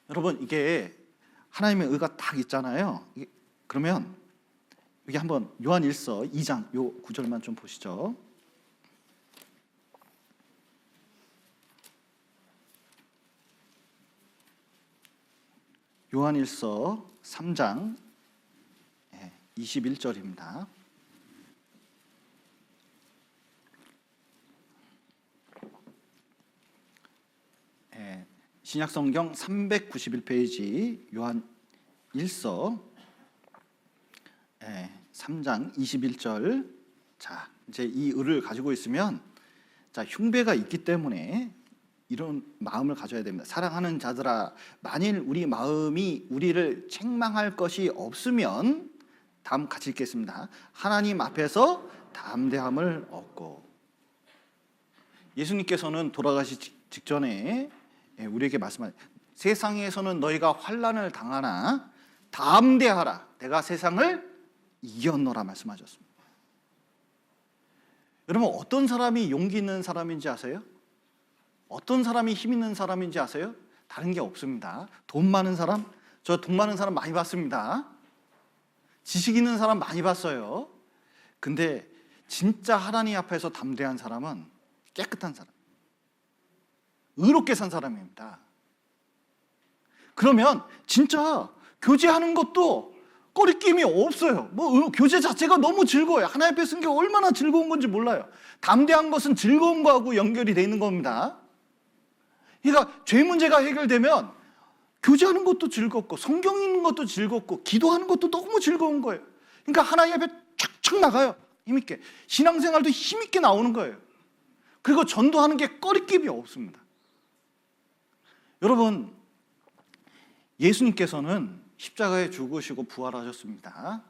Speaker 1: 여러분, 이게 하나님의 의가 딱 있잖아요. 그러면 여기 한번 요한일서 2장 요 구절만 좀 보시죠. 요한일서 3장 21절입니다. 신약성경 391페이지 요한일서 3장 21절. 자, 이제 이 의를 가지고 있으면, 자, 흉배가 있기 때문에 이런 마음을 가져야 됩니다. 사랑하는 자들아, 만일 우리 마음이 우리를 책망할 것이 없으면, 다음 같이 읽겠습니다. 하나님 앞에서 담대함을 얻고. 예수님께서는 돌아가시 직전에 우리에게 말씀하세요. 세상에서는 너희가 환난을 당하나 담대하라, 내가 세상을 이겼노라 말씀하셨습니다. 여러분, 어떤 사람이 용기 있는 사람인지 아세요? 어떤 사람이 힘 있는 사람인지 아세요? 다른 게 없습니다. 돈 많은 사람, 저 돈 많은 사람 많이 봤습니다. 지식 있는 사람 많이 봤어요. 근데 진짜 하나님 앞에서 담대한 사람은 깨끗한 사람, 의롭게 산 사람입니다. 그러면 진짜 교제하는 것도 꺼리낌이 없어요. 교제 자체가 너무 즐거워요. 하나님 앞에 쓴 게 얼마나 즐거운 건지 몰라요. 담대한 것은 즐거운 거하고 연결이 되어 있는 겁니다. 그러니까 죄 문제가 해결되면 교제하는 것도 즐겁고, 성경 읽는 것도 즐겁고, 기도하는 것도 너무 즐거운 거예요. 그러니까 하나님 앞에 촥촥 나가요. 힘있게. 신앙생활도 힘있게 나오는 거예요. 그리고 전도하는 게 꺼리낌이 없습니다. 여러분, 예수님께서는 십자가에 죽으시고 부활하셨습니다.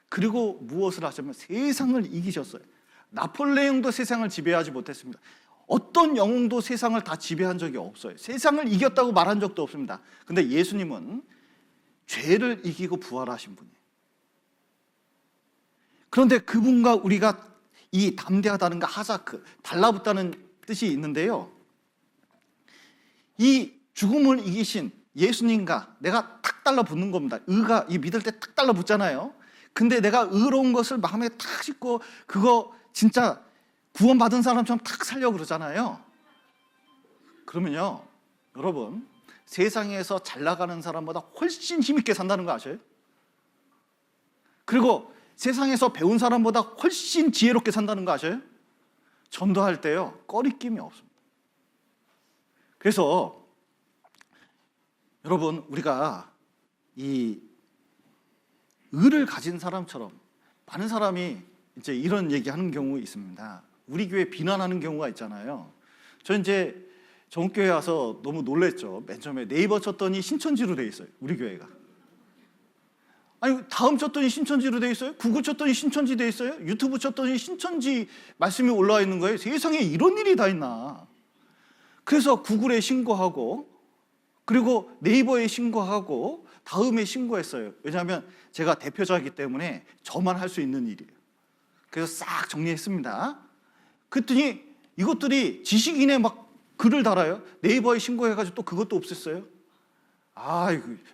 Speaker 1: 그리고 무엇을 하셨냐면 세상을 이기셨어요. 나폴레옹도 세상을 지배하지 못했습니다. 어떤 영웅도 세상을 다 지배한 적이 없어요. 세상을 이겼다고 말한 적도 없습니다. 근데 예수님은 죄를 이기고 부활하신 분이에요. 그런데 그분과 우리가 이 담대하다는 거, 하사크, 달라붙다는 뜻이 있는데요, 이 죽음을 이기신 예수님과 내가 탁 달라붙는 겁니다. 의가 이 믿을 때 탁 달라붙잖아요. 근데 내가 의로운 것을 마음에 탁 싣고 그거 진짜 구원받은 사람처럼 탁 살려고 그러잖아요. 그러면요, 여러분, 세상에서 잘 나가는 사람보다 훨씬 힘있게 산다는 거 아세요? 그리고 세상에서 배운 사람보다 훨씬 지혜롭게 산다는 거 아셔요? 전도할 때요, 꺼리낌이 없습니다. 그래서 여러분, 우리가 이 의를 가진 사람처럼 많은 사람이 이제 이런 얘기하는 경우 있습니다. 우리 교회 비난하는 경우가 있잖아요. 저 이제 정읍교회 와서 너무 놀랬죠. 맨 처음에 네이버 쳤더니 신천지로 돼 있어요, 우리 교회가. 아니, 다음 쳤더니 신천지로 돼 있어요. 구글 쳤더니 신천지 돼 있어요. 유튜브 쳤더니 신천지 말씀이 올라와 있는 거예요. 세상에 이런 일이 다 있나. 그래서 구글에 신고하고, 그리고 네이버에 신고하고, 다음에 신고했어요. 왜냐하면 제가 대표자이기 때문에 저만 할 수 있는 일이에요. 그래서 싹 정리했습니다. 그랬더니 이것들이 지식인에 막 글을 달아요. 네이버에 신고해가지고 또 그것도 없앴어요.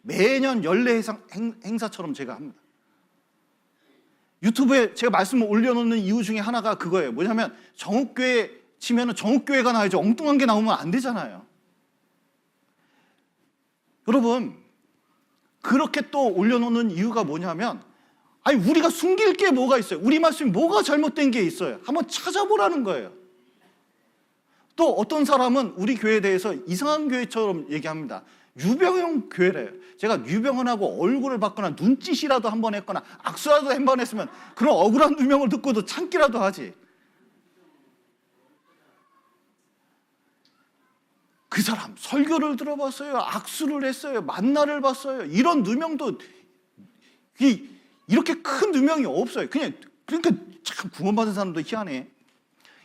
Speaker 1: 매년 연례 행사처럼 제가 합니다. 유튜브에 제가 말씀을 올려놓는 이유 중에 하나가 그거예요. 뭐냐면 정읍교회 치면은 정읍교회가 나와야지 엉뚱한 게 나오면 안 되잖아요. 여러분, 그렇게 또 올려놓는 이유가 뭐냐면, 우리가 숨길 게 뭐가 있어요? 우리 말씀이 뭐가 잘못된 게 있어요? 한번 찾아보라는 거예요. 또 어떤 사람은 우리 교회에 대해서 이상한 교회처럼 얘기합니다. 유병헌 교회래요. 제가 유병헌하고 얼굴을 봤거나 눈짓이라도 한번 했거나 악수라도 한번 했으면 그런 억울한 누명을 듣고도 참기라도 하지. 그 사람 설교를 들어봤어요. 악수를 했어요. 만나를 봤어요. 이런 누명도 이렇게 큰 누명이 없어요. 그러니까 참 구원받은 사람도 희한해.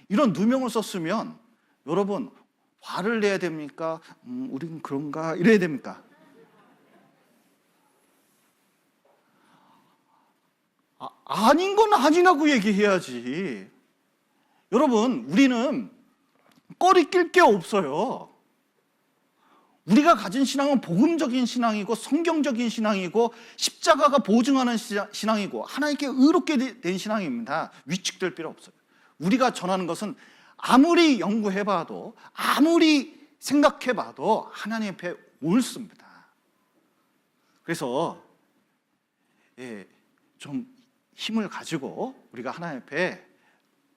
Speaker 1: 이런 누명을 썼으면 여러분, 화를 내야 됩니까? 우린 그런가? 이래야 됩니까? 아닌 건 아니라고 얘기해야지. 여러분, 우리는 꺼리낄 게 없어요. 우리가 가진 신앙은 복음적인 신앙이고 성경적인 신앙이고 십자가가 보증하는 신앙이고 하나님께 의롭게 된 신앙입니다. 위축될 필요 없어요. 우리가 전하는 것은 아무리 연구해봐도 아무리 생각해봐도 하나님 앞에 옳습니다. 그래서 좀 힘을 가지고 우리가 하나님 앞에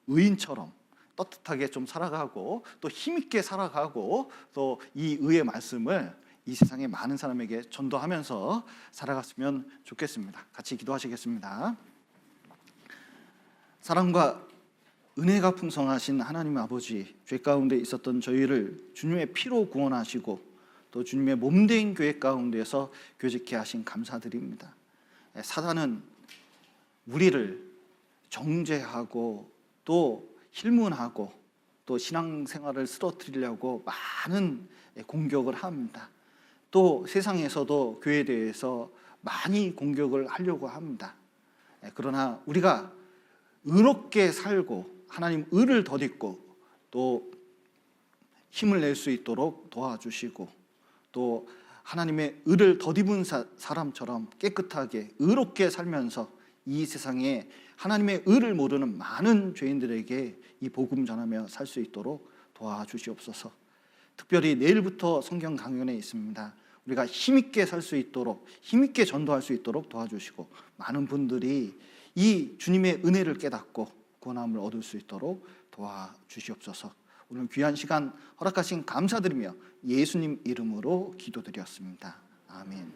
Speaker 1: 의인처럼 떳떳하게 좀 살아가고 또 힘있게 살아가고 또 이 의의 말씀을 이 세상의 많은 사람에게 전도하면서 살아갔으면 좋겠습니다. 같이 기도하시겠습니다. 사랑과 은혜가 풍성하신 하나님 아버지, 죄 가운데 있었던 저희를 주님의 피로 구원하시고 또 주님의 몸된 교회 가운데서 교직케 하신 감사드립니다. 사단은 우리를 정죄하고 또 힐문하고 또 신앙생활을 쓰러뜨리려고 많은 공격을 합니다. 또 세상에서도 교회에 대해서 많이 공격을 하려고 합니다. 그러나 우리가 의롭게 살고 하나님 의를 덧입고 또 힘을 낼 수 있도록 도와주시고 또 하나님의 의를 덧입은 사람처럼 깨끗하게 의롭게 살면서 이 세상에 하나님의 의를 모르는 많은 죄인들에게 이 복음 전하며 살 수 있도록 도와주시옵소서. 특별히 내일부터 성경 강연회 있습니다. 우리가 힘있게 살 수 있도록 힘있게 전도할 수 있도록 도와주시고 많은 분들이 이 주님의 은혜를 깨닫고 구원함을 얻을 수 있도록 도와주시옵소서. 오늘 귀한 시간 허락하신 감사드리며 예수님 이름으로 기도드렸습니다. 아멘.